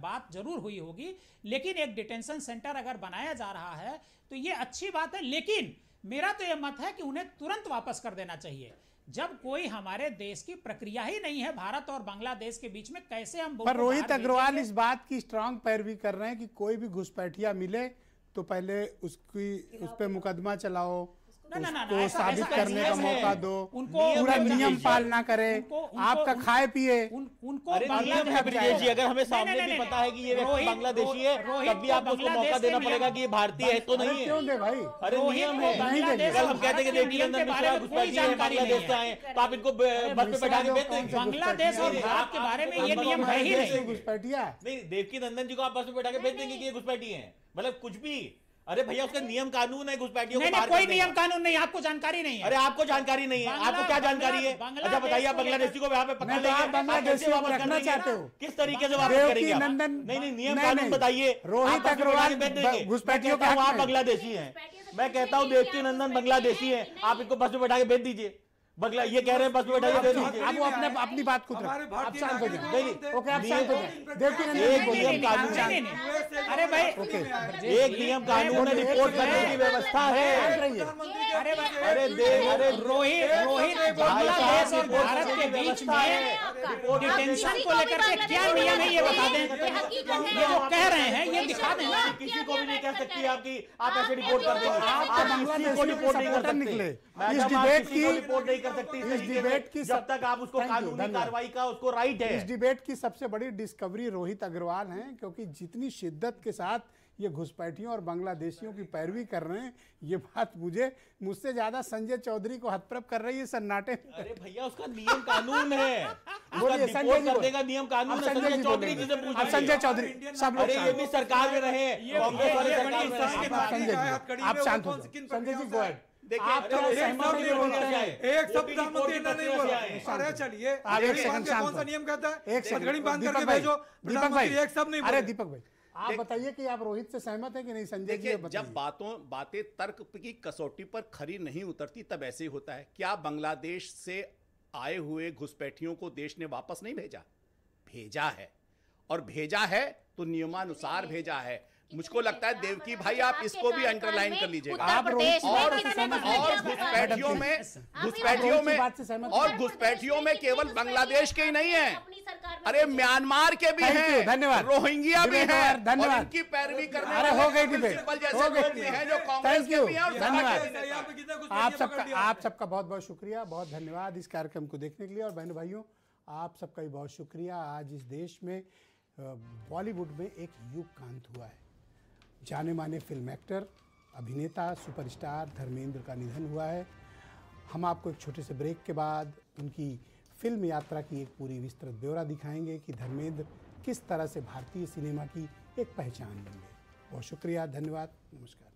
बात जरूर हुई होगी, लेकिन एक डिटेंशन सेंटर अगर बनाया जा रहा है तो ये अच्छी बात है। लेकिन मेरा तो यह मत है कि उन्हें तुरंत वापस कर देना चाहिए। जब कोई हमारे देश की प्रक्रिया ही नहीं है भारत और बांग्लादेश के बीच में, कैसे हम? पर रोहित अग्रवाल इस बात की स्ट्रांग पैरवी कर रहे हैं कि कोई भी घुसपैठिया मिले तो पहले उस पे मुकदमा चलाओ, उसको साबित करने का मौका दो, पूरा नियम पालना करे, आपका खाए पिए। अरे नियम है ब्रिजेश जी, अगर हमें सामने भी पता है कि ये व्यक्ति बांग्लादेशी है, तब भी आपको उसको मौका देना पड़ेगा कि ये भारतीय है तो नहीं है। क्यों दे भाई? अरे नियम है। कल हम कहते हैं कि देवकी नंदन मिश्रा घुसपैठी है, बांग्लादेश से आए, तो आप इनको बस पे बैठा के भेज देंगे? बांग्लादेश और भारत के बारे में ये नियम है ही नहीं। घुसपैठिया नहीं, देवकी नंदन जी को आप बस पे बैठा के भेज देंगे कि ये घुसपैठी है? मतलब कुछ भी। अरे भैया उसका नियम कानून है घुसपैठियों को नहीं, बाहर कोई करने नियम का। कानून नहीं, आपको जानकारी नहीं है। अरे आपको जानकारी नहीं है, आपको क्या जानकारी है? अच्छा बताइए, आप बांग्लादेशी को यहाँ पे पकड़ लेंगे, आप बांग्लादेशी वापस को रखना कर देंगे? चाहते हो? किस तरीके से वापस देवकी करेंगे आप? नंदन नहीं, नियम नहीं, कानून नहीं। बताइए। रोहित आप अग्रवाल भेज देंगे। घुसपैठियों मैं कहता हूँ के हक आप में। बांग्लादेशी हैं, मैं कहता हूँ देवकी नंदन बांग्लादेशी हैं, आप इनको बस में बैठा के भेज दीजिए। बंगला ये कह रहे हैं बस में बैठा के भेज दीजिए। आप वो अपनी बात खुद हमारे रखो, आप भारतीय शांत हो नागरिक जाओ। नहीं, ओके, आप शांत हो जाओ। देवकी नंदन एक बोलिए। नियम कानून अरे भाई, एक नियम कानून है, रिपोर्ट करने की व्यवस्था है। अरे रोहित बांग्लादेश और भारत के बीच में डिटेंशन को लेकर के क्या नियम है ये बता दें। ये जो कह रहे हैं ये दिखा दें ना। किसी को भी नहीं कह सकती आपकी, आप ऐसे रिपोर्ट कर देंगे। आप तो किसी बांग्लादेश को के रिपोर्ट नहीं कर सपोर्टर सकते। निकले। मैडम, इस आप डिबेट किसी को की- रिपोर्ट नहीं कर सकती इस तरीके डिबेट से, की जब तक आप उसको Thank you, कानूनी धन्यवाद। कार्रवाई का उसको राइट है। इस डिबेट की सबसे बड़ी डिस्कवरी रोहित अग्रवाल हैं, क्योंकि जितनी शिद्दत के साथ ये घुसपैठियों और बांग्लादेशियों की पैरवी कर रहे हैं, ये बात मुझसे ज्यादा संजय चौधरी को हतप्रभ कर रही है सन्नाटे। अरे भैया उसका नियम कानून है, उसका बोलिए, संजय रिपोर्ट जी करने का नियम कानून अब है। संजय संजय जी चौधरी बोलेंगे। जी से पूछ अब संजय चौधरी सब लोग अरे ये भी सरकार में रहे, कांग्रेस वाले सरकार में रहे। संजय जी आप शांत हो जाओ। Sanjay ji go ahead. आप अरे तो एक सहमत शब्द नहीं नहीं बोलते बोलना हैं। चाहिए। एक शब्द प्रधानमंत्री ने नहीं बोला। शांत अरे चलिए, आप एक सेकंड कौन शांत सा हो। नियम कहता है? एक सेकंड पगड़ी बांध दीपक करके भाई, भेजो। दीपक भाई प्रधानमंत्री एक शब्द नहीं अरे बोले। दीपक भाई आप बताइए कि आप रोहित से सहमत है कि नहीं? संजय जी देखिए, बताइए। जब बातें तर्क की कसौटी पर खरी नहीं उतरती तब ऐसे ही होता है। क्या बांग्लादेश से आए हुए घुसपैठियों को देश ने वापस नहीं भेजा? भेजा है, और भेजा है तो नियमानुसार भेजा है। मुझको लगता है देवकी भाई आप इसको भी अंडरलाइन कर लीजिएगा। आप रोहित और से सहमत हैं? और घुसपैठियों में घुसपैठियों में केवल बांग्लादेश के ही नहीं है, अरे म्यांमार के भी Thank you, हैं, धन्यवाद। रोहिंग्या भी डिबेट हैं, ओवर, धन्यवाद। और इनकी पैरवी करने अरे वाले हो गई कपिल डिबेट, सिब्बल जैसे हो गई लोग भी हैं जो कांग्रेस थैंक के यू, भी हैं और सपा धन्यवाद। के भी हैं। आप सबका बहुत बहुत शुक्रिया, बहुत धन्यवाद इस कार्यक्रम को देखने के लिए। और बहन भाइयों, आप सबका भी बहुत शुक्रिया। आज इस देश में बॉलीवुड में एक युग कांत हुआ है। जाने माने फिल्म एक्टर, अभिनेता, सुपरस्टार धर्मेंद्र का निधन हुआ है। हम आपको एक छोटे से ब्रेक के बाद उनकी फिल्म यात्रा की एक पूरी विस्तृत ब्यौरा दिखाएंगे कि धर्मेंद्र किस तरह से भारतीय सिनेमा की एक पहचान बन गए। बहुत शुक्रिया, धन्यवाद, नमस्कार।